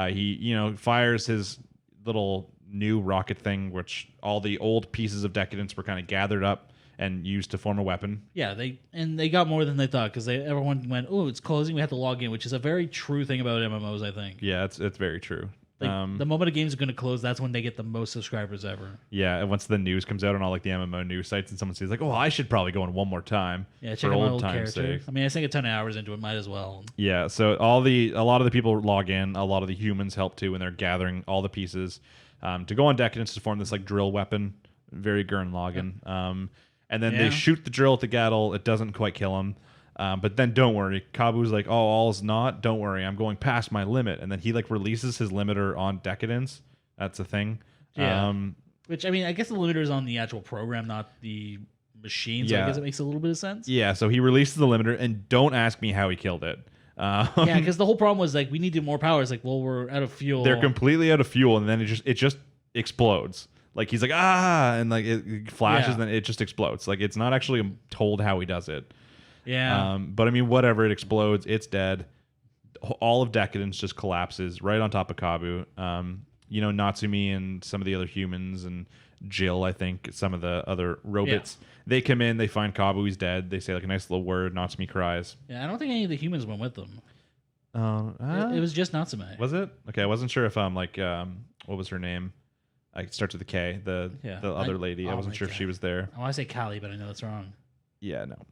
He, fires his little new rocket thing, which all the old pieces of Deca-Dence were kind of gathered up and used to form a weapon. Yeah, they got more than they thought because everyone went, oh, it's closing, we have to log in, which is a very true thing about MMOs, I think. Yeah, it's very true. Like, the moment a game's going to close, that's when they get the most subscribers ever. Yeah, and once the news comes out on all like the MMO news sites, and someone says like, "Oh, I should probably go in one more time." Yeah, check for out my old old time's character. sake. I mean, I sank a ton of hours into it. Might as well. Yeah, so a lot of the people log in. A lot of the humans help too, and they're gathering all the pieces to go on Decadence to form this like drill weapon. Very Gurren Lagann. And then they shoot the drill at the Gatl. It doesn't quite kill him. But then don't worry. Kabu's like, oh, all's not. Don't worry. I'm going past my limit. And then he like releases his limiter on Decadence. That's a thing. Yeah. Which, I mean, I guess the limiter is on the actual program, not the machine. So I guess it makes a little bit of sense. Yeah. So he releases the limiter, and don't ask me how he killed it. Yeah, because the whole problem was like we needed more power. It's like, well, we're out of fuel. They're completely out of fuel, and then it just explodes. Like he's like and like it flashes, and then it just explodes. Like it's not actually told how he does it. Yeah. But I mean, whatever. It explodes. It's dead. All of Decadence just collapses right on top of Kabu. Natsumi and some of the other humans and Jill, I think, some of the other robots. Yeah. They come in. They find Kabu. He's dead. They say like a nice little word. Natsumi cries. Yeah, I don't think any of the humans went with them. It was just Natsume. Was it? Okay, I wasn't sure if what was her name? It starts with a K. The other lady. I wasn't sure if she was there. I want to say Kali, but I know that's wrong. Yeah, no.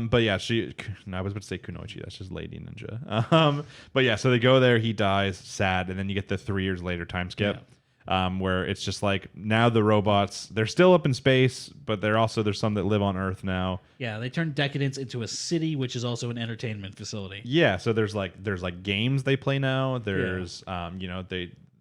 But yeah, I was about to say Kunoichi. That's just Lady Ninja. But yeah, so they go there. He dies, sad, and then you get the 3 years later time skip, where it's just like now the robots they're still up in space, but there's some that live on Earth now. Yeah, they turned Decadence into a city, which is also an entertainment facility. Yeah, so there's games they play now. There's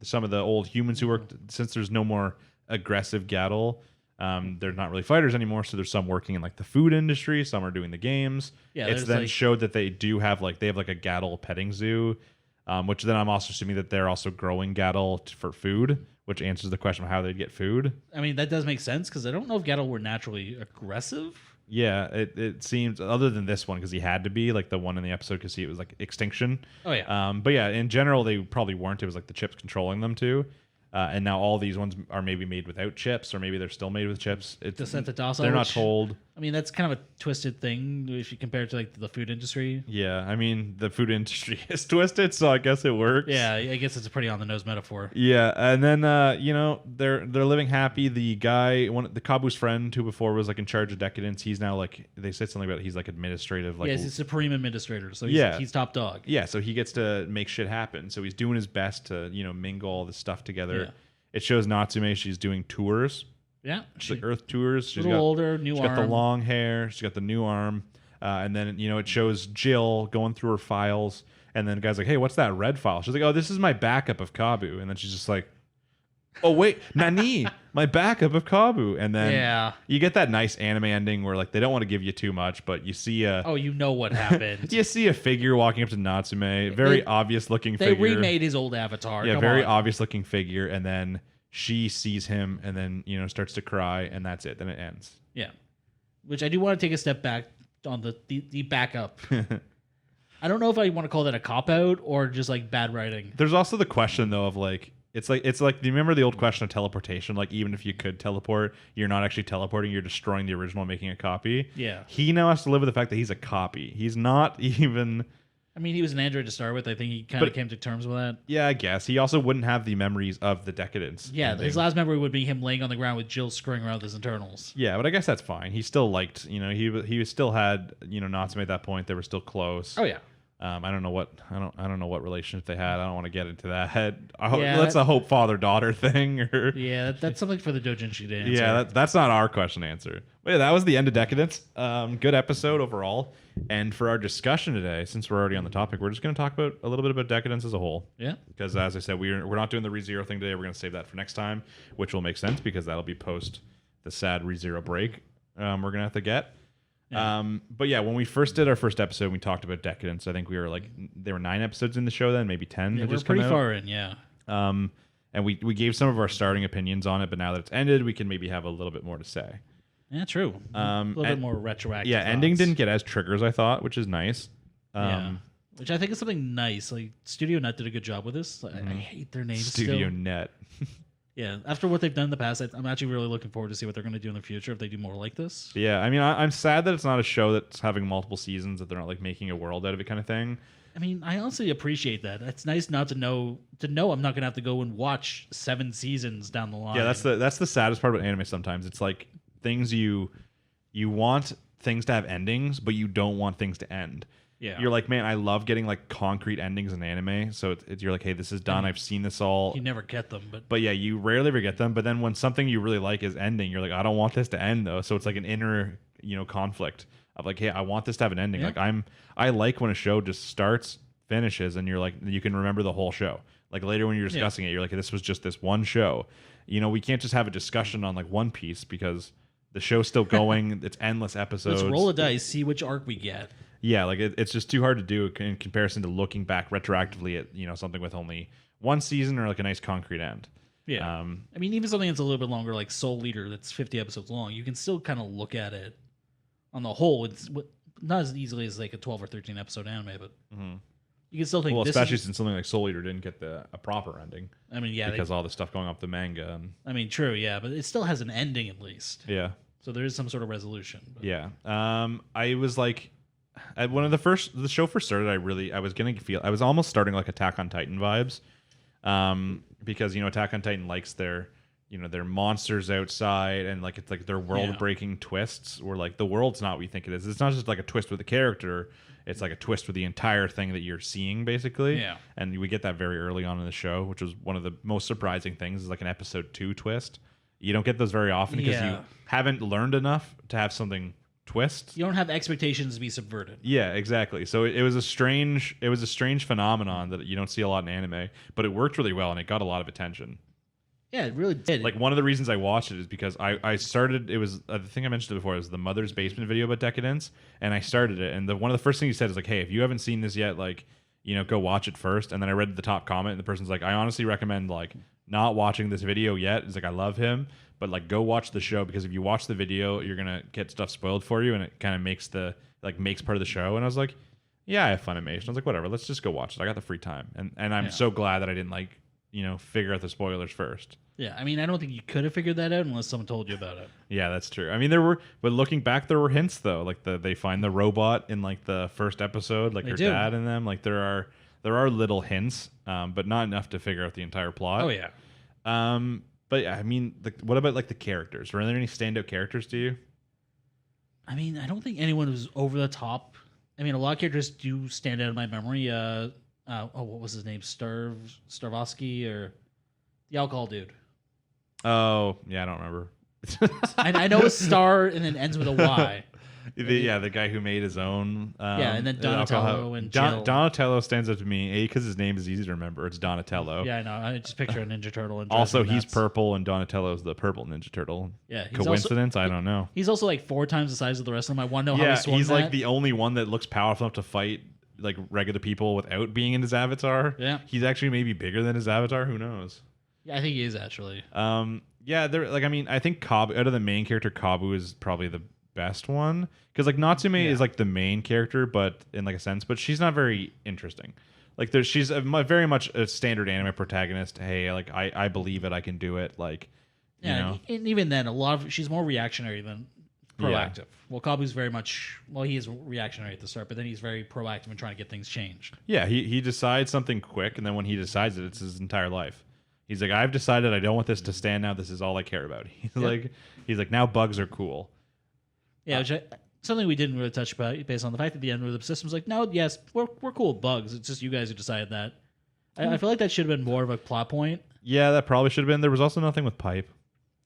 some of the old humans who worked, since there's no more aggressive Gatl. They're not really fighters anymore, so there's some working in like the food industry, some are doing the games. Yeah, it's then showed that they do have a Gatl petting zoo, which then I'm also assuming that they're also growing Gatl for food, which answers the question of how they'd get food. I mean, that does make sense because I don't know if Gatl were naturally aggressive. Yeah, it seems, other than this one, because he had to be like the one in the episode because it was like extinction. Oh yeah. But yeah, in general they probably weren't. It was like the chips controlling them too. And now all these ones are maybe made without chips, or maybe they're still made with chips. To set the docile, they're not told. I mean, that's kind of a twisted thing if you compare it to like the food industry. Yeah, I mean, the food industry is twisted, so I guess it works. Yeah, I guess it's a pretty on the nose metaphor. Yeah, and then they're living happy. The guy, the Kabu's friend, who before was like in charge of Decadence, he's now like they said something about he's like administrative. Like, yeah, he's supreme administrator, so he's top dog. Yeah, so he gets to make shit happen. So he's doing his best to mingle all this stuff together. Yeah. It shows Natsume. She's doing tours. Yeah, she's like Earth tours. She's older, new arm. She's got the long hair. She's got the new arm. And then it shows Jill going through her files. And then the guy's like, "Hey, what's that red file?" She's like, "Oh, this is my backup of Kabu." And then she's just like, "Oh wait, Nani, my backup of Kabu." And then you get that nice anime ending where like they don't want to give you too much, but you see what happened. You see a figure walking up to Natsume, very obvious looking figure. They remade his old avatar. Yeah, very obvious looking figure, and then she sees him and then starts to cry, and that's it. Then it ends. Yeah, which I do want to take a step back on the backup. I don't know if I want to call that a cop out or just like bad writing. There's also the question though of like. It's like do you remember the old question of teleportation? Like even if you could teleport, you're not actually teleporting. You're destroying the original, and making a copy. Yeah. He now has to live with the fact that he's a copy. He's not even. I mean, he was an android to start with. I think he kind of came to terms with that. Yeah, I guess he also wouldn't have the memories of the Decadence. Yeah, his last memory would be him laying on the ground with Jill screwing around with his internals. Yeah, but I guess that's fine. He still liked. He still had Natsume at that point. They were still close. Oh yeah. I don't know what relationship they had. I don't want to get into that. That's a hope father-daughter thing. Yeah, that's something for the doujinshi to answer. Yeah, that's not our question to answer. But yeah, that was the end of Decadence. Good episode overall. And for our discussion today, since we're already on the topic, we're just going to talk about a little bit about Decadence as a whole. Yeah. Because as I said, we're not doing the ReZero thing today. We're going to save that for next time, which will make sense because that'll be post the sad ReZero break we're going to have to get. Yeah. But yeah, when we first did our first episode, we talked about Decadence. I think we were like, there were 9 episodes in the show then, maybe 10. Yeah, we're pretty far in, yeah. And we gave some of our starting opinions on it, but now that it's ended, we can maybe have a little bit more to say. Yeah, true. A little bit more retroactive. Yeah, ending didn't get as triggers, I thought, which is nice. Which I think is something nice. Like Studio Net did a good job with this. I hate their name. Studio Net. Yeah, after what they've done in the past, I'm actually really looking forward to see what they're going to do in the future if they do more like this. Yeah, I mean, I'm sad that it's not a show that's having multiple seasons, that they're not like making a world out of it kind of thing. I mean, I honestly appreciate that. It's nice not to know I'm not going to have to go and watch 7 seasons down the line. Yeah, that's the saddest part about anime sometimes. It's like things you want things to have endings, but you don't want things to end. Yeah. You're like, man, I love getting like concrete endings in anime. So you're like, hey, this is done. I've seen this all. You never get them, but yeah, you rarely ever get them. But then when something you really like is ending, you're like, I don't want this to end though. So it's like an inner, conflict of like, hey, I want this to have an ending. Yeah. Like I like when a show just starts, finishes, and you're like, you can remember the whole show. Like later when you're discussing it, you're like, this was just this one show. We can't just have a discussion on like One Piece because the show's still going. It's endless episodes. Let's roll a dice, see which arc we get. Yeah, like it's just too hard to do in comparison to looking back retroactively at something with only one season or like a nice concrete end. Yeah, I mean, even something that's a little bit longer, like Soul Eater, that's 50 episodes long, you can still kind of look at it on the whole. It's not as easily as like a 12 or 13 episode anime, but you can still think. Well, especially since something like Soul Eater didn't get a proper ending. I mean, yeah, because all the stuff going off the manga. And, I mean, true, yeah, but it still has an ending at least. Yeah. So there is some sort of resolution. But. Yeah. I was like. When the show first started, I was almost starting like Attack on Titan vibes, because Attack on Titan likes their monsters outside, and like it's like their world breaking twists where like the world's not what you think it is. It's not just like a twist with a character; it's like a twist with the entire thing that you're seeing, basically. Yeah. And we get that very early on in the show, which was one of the most surprising things. Is like an episode 2 twist. You don't get those very often because you haven't learned enough to have something twist. You don't have expectations to be subverted. Yeah, exactly. So it was a strange phenomenon that you don't see a lot in anime, but it worked really well and it got a lot of attention. Yeah, it really did. Like one of the reasons I watched it is because I started. It was I think I mentioned it before. It was the Mother's Basement video about Deca-Dence, and I started it. And one of the first things he said is like, "Hey, if you haven't seen this yet, like go watch it first." And then I read the top comment, and the person's like, "I honestly recommend like not watching this video yet." It's like I love him. But like, go watch the show because if you watch the video, you're gonna get stuff spoiled for you, and it kind of makes makes part of the show. And I was like, yeah, I have Funimation. I was like, whatever, let's just go watch it. I got the free time, and I'm so glad that I didn't figure out the spoilers first. Yeah, I mean, I don't think you could have figured that out unless someone told you about it. Yeah, that's true. I mean, but looking back, there were hints though. Like they find the robot in like the first episode, like her dad and them. Like there are little hints, but not enough to figure out the entire plot. Oh yeah. But yeah, I mean, what about like the characters? Were there any standout characters to you? I mean, I don't think anyone was over the top. I mean, a lot of characters do stand out in my memory. What was his name? Starvosky or the alcohol dude? Oh, yeah, I don't remember. I know it's Star and then ends with a Y. The guy who made his own. And then Donatello and Jill. Donatello stands up to me, because his name is easy to remember. It's Donatello. Yeah, I know. I just picture a Ninja Turtle. And also, he's purple, and Donatello's the purple Ninja Turtle. Yeah. Coincidence? I don't know. He's also like 4 times the size of the rest of them. I want to know how he swung he's that. like the only one that looks powerful enough to fight like regular people without being in his avatar. Yeah. He's actually maybe bigger than his avatar. Who knows? Yeah, I think he is actually. Yeah, I think Kabu, out of the main character, Kabu is probably the best one, because like Natsume is like the main character, but in like a sense, but she's not very interesting. Like she's very much a standard anime protagonist. Hey, like I believe it, I can do it. Like, and even then, she's more reactionary than proactive. Well, Kabu's very much he is reactionary at the start, but then he's very proactive in trying to get things changed. Yeah, he decides something quick, and then when he decides it, it's his entire life. He's like, I've decided I don't want this to stand now. This is all I care about. He's like, now bugs are cool. Yeah, something we didn't really touch about based on the fact that the end of the system's like, no, yes, we're cool with bugs. It's just you guys who decided that. I feel like that should have been more of a plot point. Yeah, that probably should have been. There was also nothing with Pipe.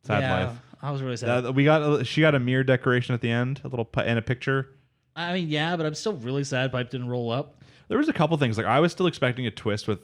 Sad life. I was really sad. She got a mirror decoration at the end, and a picture. I mean, yeah, but I'm still really sad Pipe didn't roll up. There was a couple things. Like I was still expecting a twist with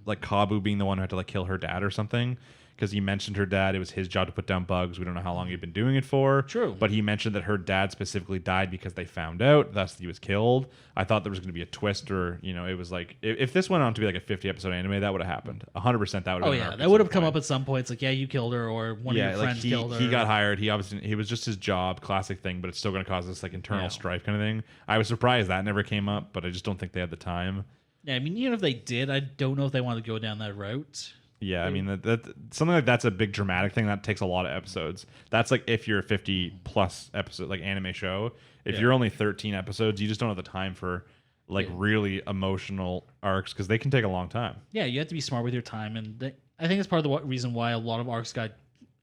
like Kabu being the one who had to like kill her dad or something, because he mentioned her dad. It was his job to put down bugs. We don't know how long he'd been doing it for. True. But he mentioned that her dad specifically died because they found out. Thus, he was killed. I thought there was going to be a twist, or it was like if this went on to be like a 50 episode anime, that would have happened. 100%. That would. Oh yeah, that would have come up at some point. It's like, yeah, you killed her, or one of your friends killed her. He got hired. He was just his job, classic thing. But it's still going to cause this like internal strife kind of thing. I was surprised that never came up, but I just don't think they had the time. Yeah, I mean, even if they did, I don't know if they wanted to go down that route. Yeah, I mean that something like that's a big dramatic thing that takes a lot of episodes. That's like if you're a 50 plus episode like anime show. If you're only 13 episodes, you just don't have the time for like really emotional arcs because they can take a long time. Yeah, you have to be smart with your time, and I think it's part of the reason why a lot of arcs got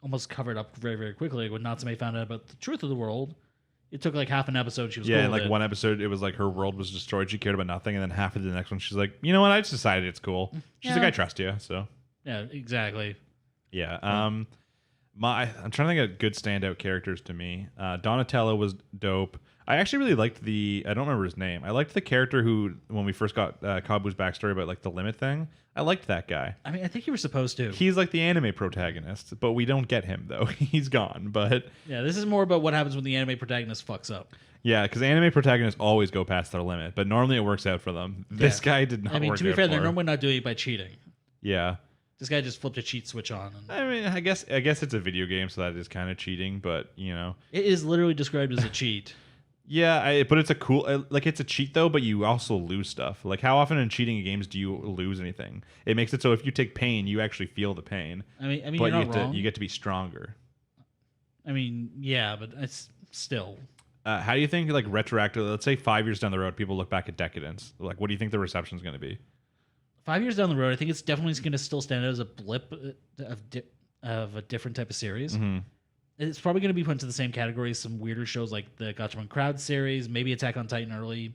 almost covered up very, very quickly. When Natsume found out about the truth of the world, it took like half an episode. She was cool and with like it. one episode, it was like her world was destroyed. She cared about nothing, and then half of the next one, she's like, you know what? I just decided it's cool. She's like, I trust you. So yeah, exactly. yeah. I'm trying to think of good standout characters to me. Donatello was dope. I actually really liked I don't remember his name. I liked the character who, when we first got Kabu's backstory about like the limit thing, I liked that guy. I mean, I think you were supposed to. He's like the anime protagonist, but we don't get him though. He's gone. But yeah, this is more about what happens when the anime protagonist fucks up. yeah, because anime protagonists always go past their limit, but normally it works out for them. This guy did not. I mean, work to be out fair, for they're him. normally not doing it by cheating. Yeah. This guy just flipped a cheat switch on. And I mean, I guess it's a video game, so that is kind of cheating, but you know. it is literally described as a cheat. Yeah, but it's a cool like it's a cheat though, but you also lose stuff. Like how often in cheating games do you lose anything? It makes it so if you take pain, you actually feel the pain. I mean, but you're not wrong. you get to be stronger. I mean, yeah, but it's still. How do you think like retroactively? Let's say 5 years down the road, people look back at Deca-Dence. Like, what do you think the reception is going to be? 5 years down the road, I think it's definitely going to still stand out as a blip of a different type of series. Mm-hmm. It's probably going to be put into the same category as some weirder shows like the Gatchaman Crowd series, maybe Attack on Titan early.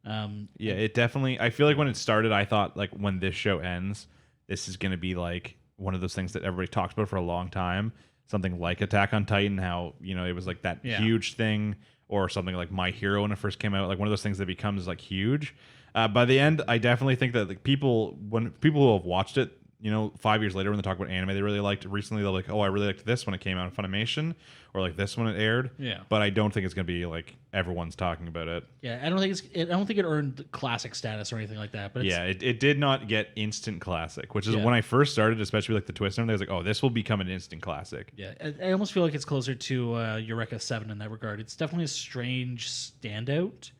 Yeah, it definitely. I feel like when it started, I thought like when this show ends, this is going to be like one of those things that everybody talks about for a long time. Something like Attack on Titan, how it was like that huge thing, or something like My Hero when it first came out, like one of those things that becomes like huge. By the end, I definitely think that like people who have watched it, 5 years later when they talk about anime they really liked recently, they're like, oh, I really liked this when it came out in Funimation, or like this when it aired. Yeah. But I don't think it's gonna be like everyone's talking about it. Yeah, I don't think it earned classic status or anything like that. But it did not get instant classic, which is when I first started, especially like the twist and everything. I was like, oh, this will become an instant classic. Yeah, I almost feel like it's closer to Eureka 7 in that regard. It's definitely a strange standout,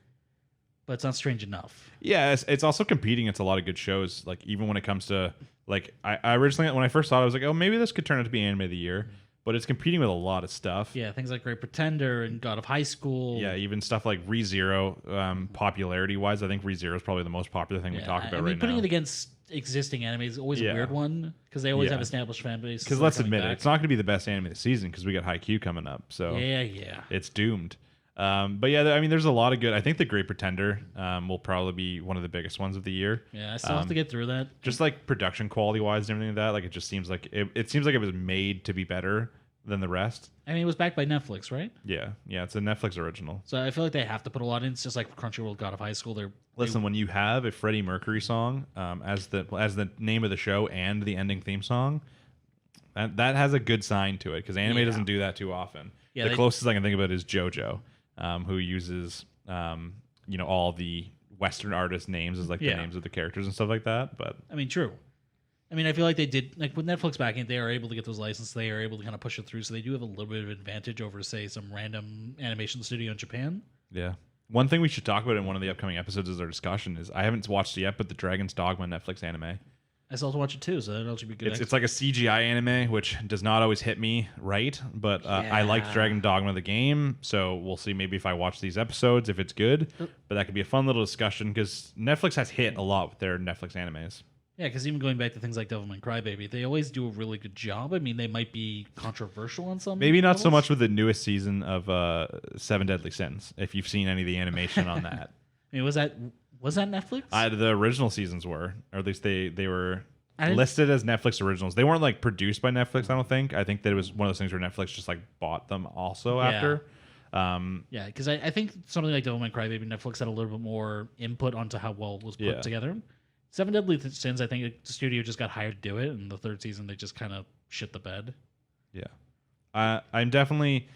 but it's not strange enough. Yeah, it's also competing against a lot of good shows. Like even when it comes to like, I originally when I first thought, I was like, oh, maybe this could turn out to be anime of the year, but it's competing with a lot of stuff. Yeah, things like Great Pretender and God of High School. Yeah, even stuff like ReZero, popularity wise, I think ReZero is probably the most popular thing we talk about right now. Putting it against existing anime is always a weird one because they always have established fan base. Because let's admit it, it's not going to be the best anime of the season because we got Haikyuu coming up. So yeah, it's doomed. But yeah, I mean, there's a lot of good. I think The Great Pretender will probably be one of the biggest ones of the year. Yeah, I still have to get through that. Just like production quality wise and everything like that, like it just seems like it seems like it was made to be better than the rest. I mean, it was backed by Netflix, right? Yeah, it's a Netflix original. So I feel like they have to put a lot in. It's just like Crunchyroll, God of High School. Listen, when you have a Freddie Mercury song as the name of the show and the ending theme song, that has a good sign to it because anime doesn't do that too often. Yeah, the closest I can think about is JoJo. Who uses all the Western artist names as like the names of the characters and stuff like that. But I mean, true. I mean, I feel like they did like with Netflix backing, they are able to get those licenses. They are able to kind of push it through, so they do have a little bit of advantage over, say, some random animation studio in Japan. Yeah. One thing we should talk about in one of the upcoming episodes is our discussion is I haven't watched it yet, but the Dragon's Dogma Netflix anime. I still have to watch it too, so that'll be good. It's like a CGI anime, which does not always hit me right, but I liked Dragon Dogma the game, so we'll see maybe if I watch these episodes, if it's good. But that could be a fun little discussion because Netflix has hit a lot with their Netflix animes. Yeah, because even going back to things like Devilman Crybaby, they always do a really good job. I mean, they might be controversial on some Maybe not levels. so much with the newest season of Seven Deadly Sins, if you've seen any of the animation on that. I mean, was that Netflix? The original seasons were, or at least they were listed as Netflix originals. They weren't like produced by Netflix, I don't think. I think that it was one of those things where Netflix just like bought them also after. Yeah, because I think something like Devilman Crybaby, Netflix had a little bit more input onto how well it was put together. Seven Deadly Sins, I think the studio just got hired to do it, and the third season they just kind of shit the bed. Yeah, I'm definitely.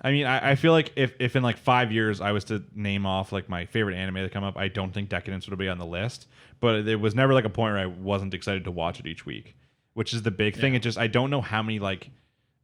I mean, I feel like if in like 5 years I was to name off like my favorite anime that come up, I don't think Deca-Dence would be on the list. But it was never like a point where I wasn't excited to watch it each week, which is the big thing. It just I don't know how many like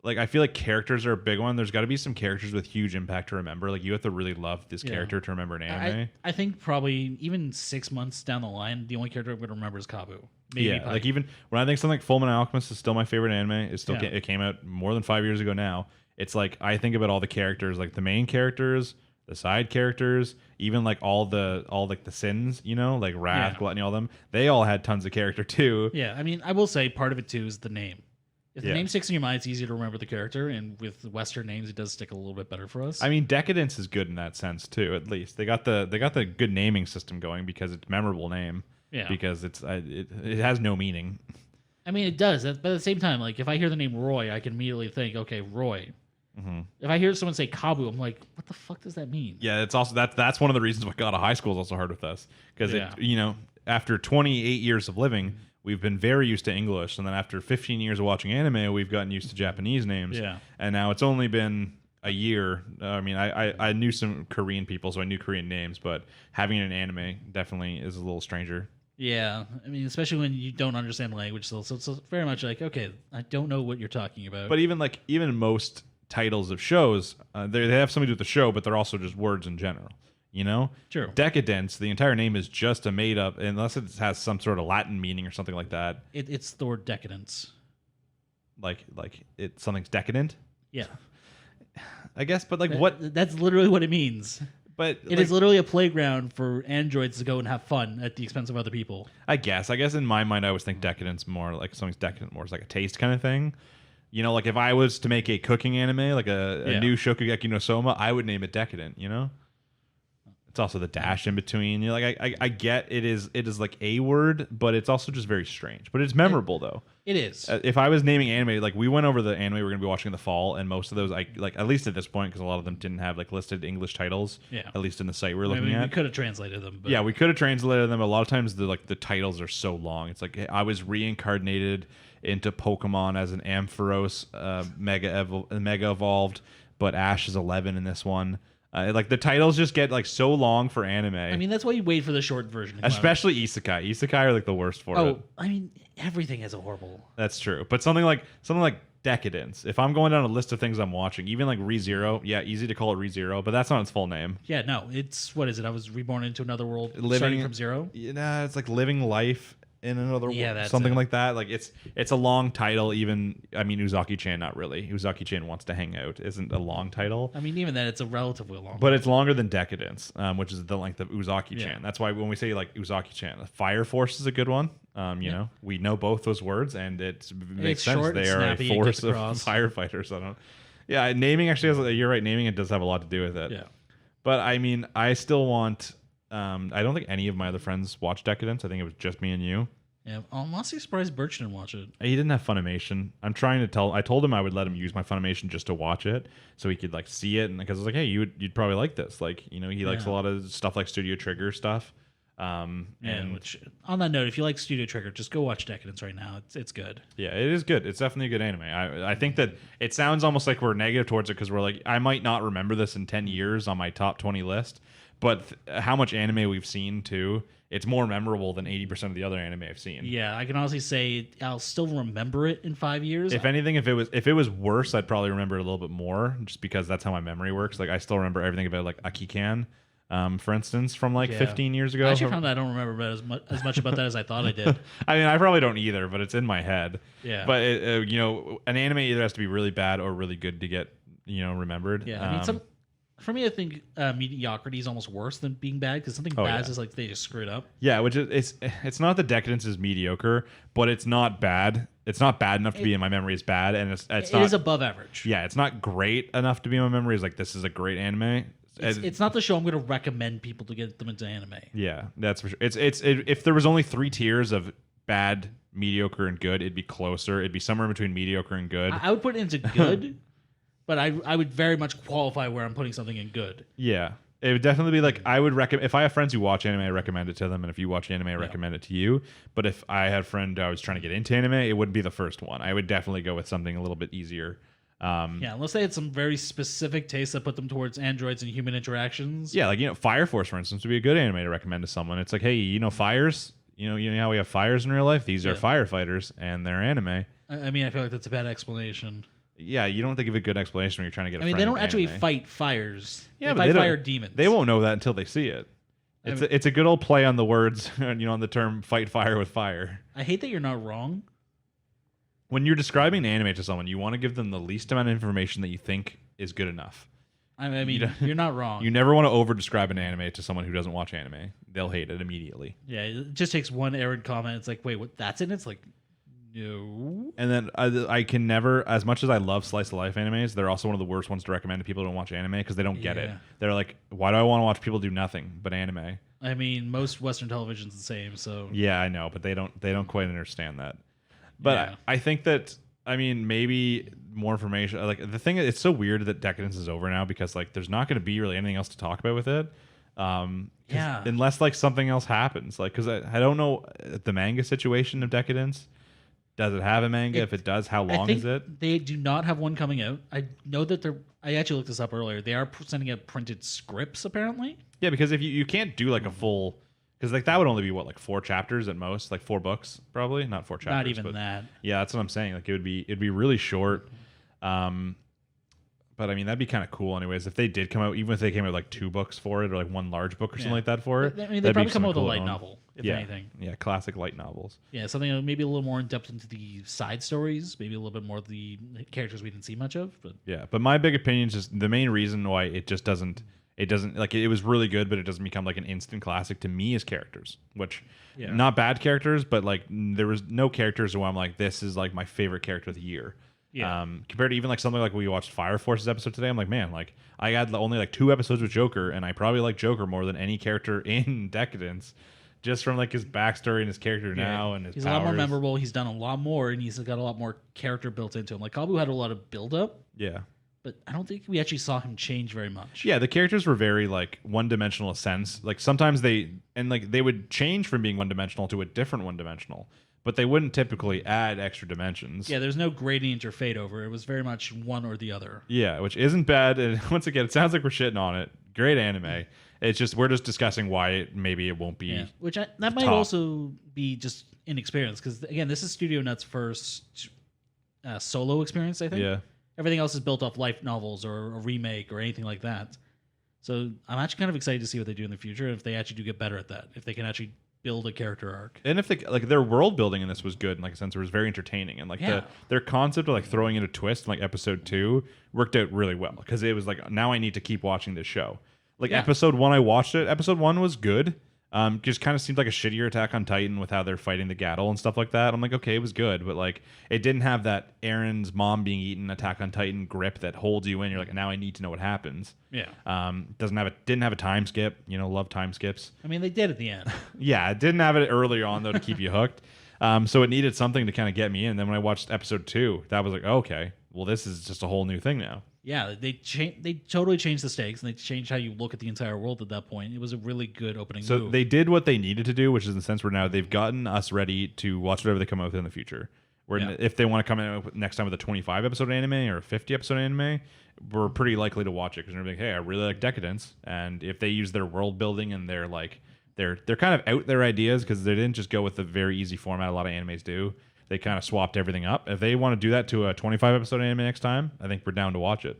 I feel like characters are a big one. There's got to be some characters with huge impact to remember. Like you have to really love this character to remember an anime. I think probably even 6 months down the line, the only character I'm going to remember is Kabu. maybe Yeah, Pike. like even when I think something like Fullmetal Alchemist is still my favorite anime. It came out more than 5 years ago now. It's like I think about all the characters, like the main characters, the side characters, even like all like the sins, like Wrath, Gluttony, all them. They all had tons of character too. Yeah, I mean, I will say part of it too is the name. If the Yeah. name sticks in your mind, it's easier to remember the character, and with Western names, it does stick a little bit better for us. I mean, Deca-Dence is good in that sense too. At least they got the good naming system going because it's a memorable name. Yeah. Because it has no meaning. I mean, it does. But at the same time, like if I hear the name Roy, I can immediately think, okay, Roy. Mm-hmm. If I hear someone say Kabu, I'm like, what the fuck does that mean? Yeah, it's also that's one of the reasons why God of High School is also hard with us because after 28 years of living, we've been very used to English, and then after 15 years of watching anime, we've gotten used to Japanese names. Yeah. And now it's only been a year. I mean, I knew some Korean people, so I knew Korean names, but having an anime definitely is a little stranger. Yeah, I mean, especially when you don't understand the language, so it's very much like, okay, I don't know what you're talking about. But even most titles of shows, they have something to do with the show, but they're also just words in general. True. Deca-Dence, the entire name is just a made up, unless it has some sort of Latin meaning or something like that. It's the word decadence. Like something's decadent. Yeah, I guess, but what? That's literally what it means. But It is literally a playground for androids to go and have fun at the expense of other people. I guess in my mind, I always think decadence more like something's decadent, more as like a taste kind of thing. Like if I was to make a cooking anime, like a new Shokugeki no Soma, I would name it Decadent. It's also the dash in between. I get it is like a word, but it's also just very strange. But it's memorable though. It is. If I was naming anime, like we went over the anime we're gonna be watching in the fall, and most of those, at least at this point, because a lot of them didn't have like listed English titles. Yeah. At least in the site we're looking at. We could have translated them. But Yeah, we could have translated them. A lot of times the titles are so long. It's like I was reincarnated into Pokemon as an Ampharos, mega evolved, but Ash is 11 in this one. Like the titles just get like so long for anime. I mean, that's why you wait for the short version. Especially isekai. Isekai are like the worst for it. Oh, I mean, everything has a horrible. That's true. But something like Deca-Dence. If I'm going down a list of things I'm watching, even like ReZero, yeah, easy to call it ReZero, but that's not its full name. Yeah, no, it's what is it? I was reborn into another world, Living starting from zero. Yeah, it's like living life in another Yeah, world, that's something it. like that. Like it's a long title. Even Uzaki Chan, not really. Uzaki Chan wants to hang out isn't a long title. I mean, even then, it's a relatively long. But it's longer than Deca-Dence, which is the length of Uzaki Chan. Yeah. That's why when we say like Uzaki Chan, Fire Force is a good one. We know both those words, and it makes It's sense. short They and are a snappy and force gets of across. firefighters. Yeah, naming actually has. You're right. Naming it does have a lot to do with it. Yeah. But I mean, I still want. I don't think any of my other friends watched Deca-Dence. I think it was just me and you. Yeah, I'm honestly surprised Birch didn't watch it. He didn't have Funimation. I told him I would let him use my Funimation just to watch it, so he could like see it, and because I was like, hey, you'd probably like this. Like, he likes a lot of stuff like Studio Trigger stuff. Which on that note, if you like Studio Trigger, just go watch Decadence right now. It's good. Yeah, it is good. It's definitely a good anime. I think that it sounds almost like we're negative towards it because we're like, I might not remember this in 10 years on my top 20 list, but how much anime we've seen too, it's more memorable than 80% of the other anime I've seen. Yeah, I can honestly say I'll still remember it in 5 years. If anything, if it was worse, I'd probably remember it a little bit more, just because that's how my memory works. Like I still remember everything about like Akikan, for instance, from like 15 years ago. I actually found that I don't remember as much about that as I thought I did. I mean, I probably don't either, but it's in my head. Yeah. But an anime either has to be really bad or really good to get remembered. Yeah, I mean, for me, I think mediocrity is almost worse than being bad because something bad is like they just screwed up. Yeah, which is it's not that Decadence is mediocre, but it's not bad. It's not bad enough to be in my memory as bad, and it is above average. Yeah, it's not great enough to be in my memory as like this is a great anime. It's not the show I'm going to recommend people to get them into anime. Yeah, that's for sure. If there was only 3 tiers of bad, mediocre, and good, it'd be closer. It'd be somewhere between mediocre and good. I would put it into good, but I would very much qualify where I'm putting something in good. Yeah. It would definitely be like, I would recommend, if I have friends who watch anime, I recommend it to them. And if you watch anime, I recommend it to you. But if I had a friend I was trying to get into anime, it wouldn't be the first one. I would definitely go with something a little bit easier. Unless they had some very specific tastes that put them towards androids and human interactions. Yeah, like, Fire Force, for instance, would be a good anime to recommend to someone. It's like, hey, fires? You know how we have fires in real life? These are firefighters, and they're anime. I mean, I feel like that's a bad explanation. Yeah, you don't have to give a good explanation when you're trying to get a friend they don't into actually anime. fight fires. Yeah, they but fight fire demons. They won't know that until they see it. It's a good old play on the words, on the term "fight fire with fire." I hate that you're not wrong. When you're describing an anime to someone, you want to give them the least amount of information that you think is good enough. I mean, you're not wrong. You never want to over describe an anime to someone who doesn't watch anime. They'll hate it immediately. Yeah, it just takes one errant comment. It's like, wait, what? That's in it? It's like, no. And then I can never, as much as I love slice of life animes, they're also one of the worst ones to recommend to people who don't watch anime because they don't get it. They're like, why do I want to watch people do nothing but anime? I mean, most Western television's the same, so yeah, I know, but they don't quite understand that. But I think that maybe more information. Like the thing, it's so weird that Decadence is over now because like there's not going to be really anything else to talk about with it. Unless like something else happens, like because I don't know the manga situation of Decadence. Does it have a manga? If it does, how long is it? They do not have one coming out. I know that I actually looked this up earlier. They are sending out printed scripts apparently. Yeah, because if you can't do like a full, because like that would only be what, like 4 chapters at most, like 4 books probably, not 4 chapters. Not even that. Yeah, that's what I'm saying. Like it'd be really short. But I mean that'd be kind of cool anyways if they did come out, even if they came out like 2 books for it or like 1 large book or something like that for it. I mean, they'd probably come out with a light novel, if anything. Yeah, classic light novels. Yeah, something maybe a little more in depth into the side stories, maybe a little bit more of the characters we didn't see much of. But yeah, but my big opinion is just the main reason why it just doesn't. It doesn't like it was really good, but it doesn't become like an instant classic to me as characters, which not bad characters, but like there was no characters where I'm like, this is like my favorite character of the year. Yeah. Compared to even like something like we watched Fire Force's episode today, I'm like, man, like I had only like 2 episodes with Joker, and I probably like Joker more than any character in Decadence, just from like his backstory and his character now and his he's powers. A lot more memorable. He's done a lot more, and he's got a lot more character built into him. Like Kabu had a lot of build up. Yeah. But I don't think we actually saw him change very much. Yeah, the characters were very like one-dimensional sense. Like sometimes they would change from being one-dimensional to a different one-dimensional, but they wouldn't typically add extra dimensions. Yeah, there's no gradient or fade over. It was very much one or the other. Yeah, which isn't bad. And once again, it sounds like we're shitting on it. Great anime. It's just we're just discussing why maybe it won't be. Yeah. Which that might also be just inexperience because again, this is Studio Nut's first solo experience. I think. Yeah. Everything else is built off light novels or a remake or anything like that. So I'm actually kind of excited to see what they do in the future if they actually do get better at that. If they can actually build a character arc. And if they like their world building in this was good in like a sense, it was very entertaining. And like their concept of like throwing in a twist in like episode 2 worked out really well. Because it was like, now I need to keep watching this show. Like episode 1, I watched it. Episode 1 was good. Just kind of seemed like a shittier Attack on Titan with how they're fighting the Gattle and stuff like that. I'm like, okay, it was good, but like it didn't have that Aaron's mom being eaten Attack on Titan grip that holds you in. You're like, now I need to know what happens. Yeah. Didn't have a time skip. Love time skips. I mean, they did at the end. Yeah, it didn't have it earlier on though to keep you hooked. So it needed something to kind of get me in. And then when I watched episode 2, that was like, okay, well this is just a whole new thing now. Yeah, they totally changed the stakes and they changed how you look at the entire world at that point. It was a really good opening move. So they did what they needed to do, which is in the sense where now they've gotten us ready to watch whatever they come out with in the future. If they want to come in next time with a 25 episode anime or a 50 episode anime, we're pretty likely to watch it because they're like, hey, I really like Decadence, and if they use their world building and they're like they're kind of out their ideas because they didn't just go with the very easy format a lot of animes do. They kind of swapped everything up. If they want to do that to a 25 episode anime next time, I think we're down to watch it.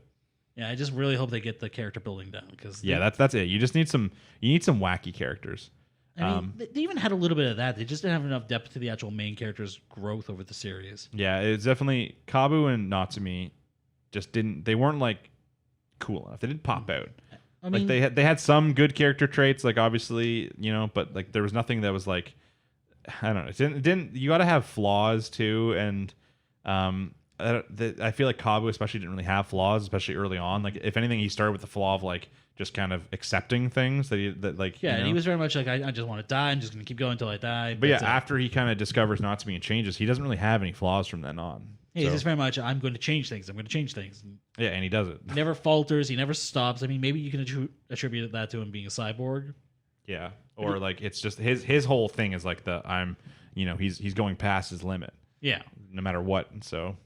Yeah, I just really hope they get the character building down because that's it. You just need some wacky characters. I mean, they even had a little bit of that. They just didn't have enough depth to the actual main character's growth over the series. Yeah, it's definitely Kabu and Natsumi they weren't like cool enough. They didn't pop out. I mean, like they had some good character traits, like obviously, but like there was nothing that was like, I don't know. It didn't you got to have flaws too, and I feel like Kabu especially didn't really have flaws, especially early on. Like if anything, he started with the flaw of like just kind of accepting things and he was very much like I just want to die. I'm just gonna keep going until I die. But after he kind of discovers Natsumi and changes, he doesn't really have any flaws from then on. Yeah, he's just very much I'm going to change things. I'm going to change things. Yeah, and he does it. He never falters. He never stops. I mean, maybe you can attribute that to him being a cyborg. Yeah, or like it's just his whole thing is like he's going past his limit. Yeah, no matter what. So,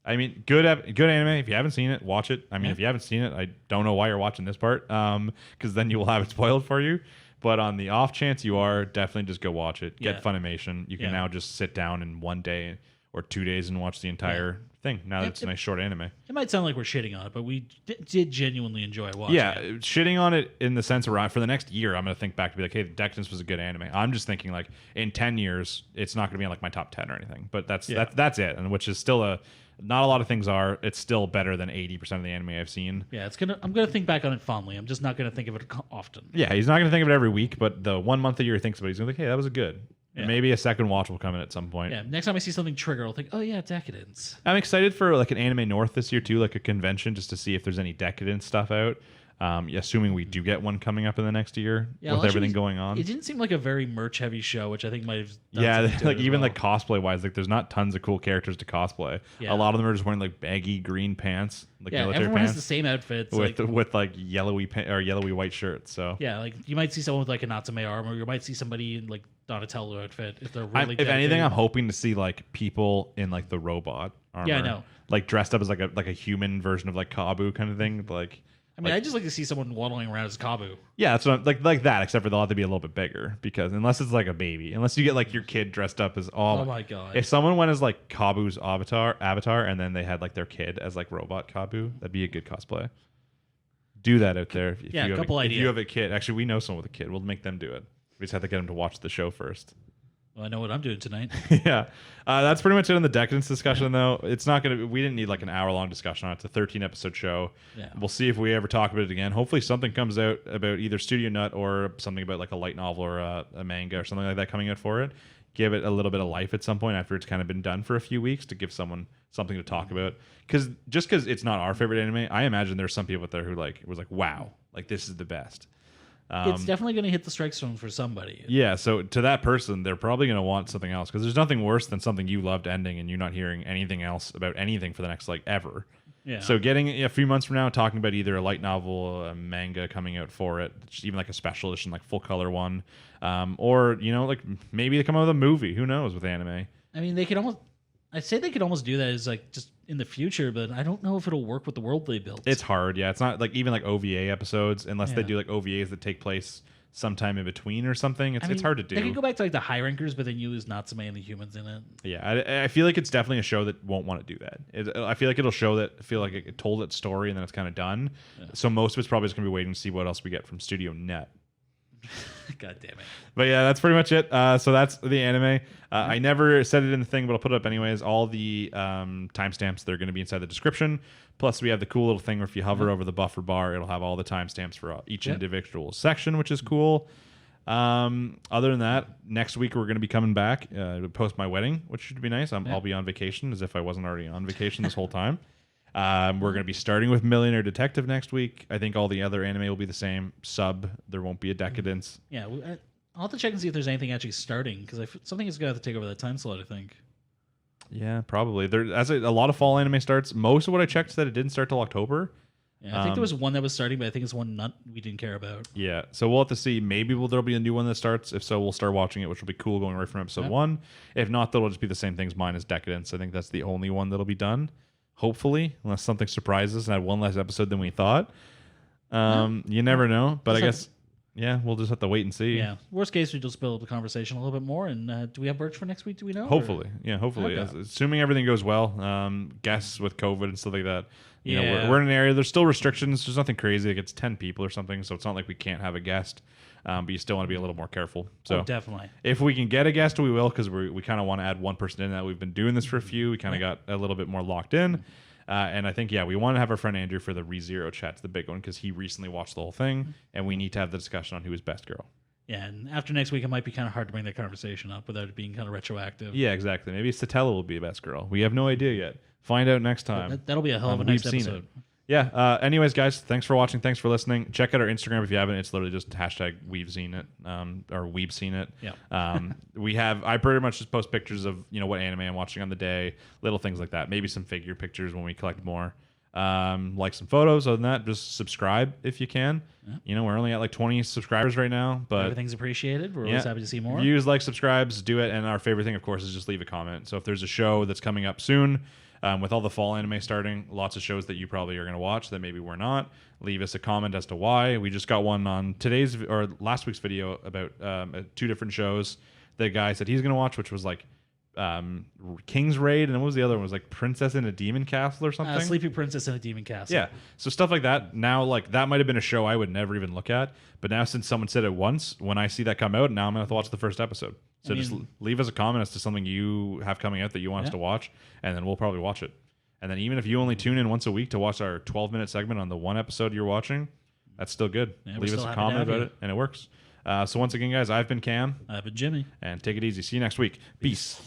I mean, good anime. If you haven't seen it, watch it. I mean, if you haven't seen it, I don't know why you're watching this part, because then you will have it spoiled for you. But on the off chance you are, definitely just go watch it. Get Funimation. You can now just sit down in one day, or 2 days and watch the entire thing. Now that it's a nice short anime. It might sound like we're shitting on it, but we did genuinely enjoy watching it. Shitting on it in the sense where for the next year, I'm going to think back to be like, hey, Deca-Dence was a good anime. I'm just thinking like in 10 years, it's not going to be in like my top 10 or anything. But that's it, and which is still not a lot of things are. It's still better than 80% of the anime I've seen. Yeah, I'm gonna think back on it fondly. I'm just not gonna think of it often. Yeah, he's not gonna think of it every week, but the 1 month a year he thinks about it, he's gonna be like, hey, that was good. Yeah. And maybe a second watch will come in at some point. Yeah, next time I see something trigger, I'll think, oh yeah, Deca-Dence. I'm excited for like an Anime North this year too, like a convention, just to see if there's any Deca-Dence stuff out. Assuming we do get one coming up in the next year with everything going on. It didn't seem like a very merch heavy show, which I think might have done like even like cosplay wise, like there's not tons of cool characters to cosplay. Yeah. A lot of them are just wearing like baggy green pants, like military everyone pants has the same outfits with like yellowy white shirts. So yeah, like you might see someone with like a Natsume arm, or you might see somebody in like Donatello outfit if they're really. If anything, I'm hoping to see like people in like the robot armor. Yeah, I know. Like dressed up as like a human version of like Kabu kind of thing, like. I mean, I just like to see someone waddling around as Kabu. Yeah, that's what like that. Except for they'll have to be a little bit bigger because unless it's like a baby, unless you get like your kid dressed up as oh my god. If someone went as like Kabu's avatar, and then they had like their kid as like robot Kabu, that'd be a good cosplay. Do that out there. If a couple ideas. If you have a kid, actually, we know someone with a kid. We'll make them do it. We just have to get them to watch the show first. Well, I know what I'm doing tonight. Yeah, that's pretty much it on the Deca-Dence discussion. Though it's not gonna. We didn't need like an hour-long discussion on it. It's a 13-episode show. Yeah. We'll see if we ever talk about it again. Hopefully, something comes out about either Studio Nut or something about like a light novel or a manga or something like that coming out for it. Give it a little bit of life at some point after it's kind of been done for a few weeks to give someone something to talk about. Because it's not our favorite anime, I imagine there's some people out there who like was like, wow, like this is the best. It's definitely going to hit the strike zone for somebody. Yeah, so to that person, they're probably going to want something else because there's nothing worse than something you loved ending and you not hearing anything else about anything for the next like ever. Yeah. So getting a few months from now talking about either a light novel, a manga coming out for it, just even like a special edition, like full color one, or like maybe they come out with a movie. Who knows with anime? I mean, I'd say they could almost do that as like just in the future, but I don't know if it'll work with the world they built. It's hard, yeah. It's not like even like OVA episodes, unless they do like OVAs that take place sometime in between or something. It's hard to do. They could go back to like the high rankers, but then use Natsume and the humans in it. Yeah, I feel like it's definitely a show that won't want to do that. I feel like it'll feel like it told its story and then it's kind of done. Yeah. So most of it's probably just gonna be waiting to see what else we get from Studio Net. God damn it. But yeah, that's pretty much it. So that's the anime. I never said it in the thing, but I'll put it up anyways. All the timestamps, they're going to be inside the description. Plus, we have the cool little thing where if you hover over the buffer bar, it'll have all the timestamps for each individual section, which is cool. Other than that, next week we're going to be coming back to post my wedding, which should be nice. I'll be on vacation as if I wasn't already on vacation this whole time. We're going to be starting with Millionaire Detective next week. I think all the other anime will be the same. There won't be a Deca-Dence. Yeah, I'll have to check and see if there's anything actually starting because something is going to have to take over that time slot, I think. Yeah, probably. A lot of fall anime starts. Most of what I checked said it didn't start till October. Yeah, I think there was one that was starting, but I think it's one we didn't care about. Yeah, so we'll have to see. Maybe there'll be a new one that starts. If so, we'll start watching it, which will be cool going right from episode 1. If not, that'll just be the same things minus Deca-Dence. I think that's the only one that'll be done. Hopefully, unless something surprises and had one less episode than we thought. You never know, but I guess, we'll just have to wait and see. Yeah. Worst case, we just build up the conversation a little bit more. And do we have merch for next week? Do we know? Hopefully. Yeah, hopefully. Okay. Assuming everything goes well. Guests with COVID and stuff like that. You know, we're in an area, there's still restrictions. There's nothing crazy. Like it's 10 people or something, so it's not like we can't have a guest. But you still want to be a little more careful. So definitely. If we can get a guest, we will, because we kind of want to add one person in that. We've been doing this for a few. We kind of got a little bit more locked in. And I think, we want to have our friend Andrew for the ReZero chat, the big one, because he recently watched the whole thing, and we need to have the discussion on who is best girl. Yeah, and after next week, it might be kind of hard to bring that conversation up without it being kind of retroactive. Yeah, exactly. Maybe Satella will be best girl. We have no idea yet. Find out next time. That'll be a hell of a next episode. Yeah. Anyways, guys, thanks for watching. Thanks for listening. Check out our Instagram if you haven't. It's literally just hashtag We've Seen It, or We've Seen It. Yeah. I pretty much just post pictures of what anime I'm watching on the day, little things like that. Maybe some figure pictures when we collect more. Like some photos. Other than that, just subscribe if you can. Yeah. We're only at like 20 subscribers right now, but everything's appreciated. We're always happy to see more. Views, like, subscribes, do it. And our favorite thing, of course, is just leave a comment. So if there's a show that's coming up soon. With all the fall anime starting, lots of shows that you probably are going to watch that maybe we're not. Leave us a comment as to why. We just got one on last week's video about 2 different shows. The guy said he's going to watch, which was like King's Raid, and what was the other one? It was like Princess in a Demon Castle or something. Sleepy Princess in a Demon Castle. Yeah, so stuff like that. Now, like that might have been a show I would never even look at, but now since someone said it once, when I see that come out, now I'm gonna have to watch the first episode. So just leave us a comment as to something you have coming out that you want us to watch, and then we'll probably watch it. And then even if you only tune in once a week to watch our 12-minute segment on the one episode you're watching, that's still good. Yeah, leave us a comment about it, and it works. So once again, guys, I've been Cam. I've been Jimmy. And take it easy. See you next week. Peace.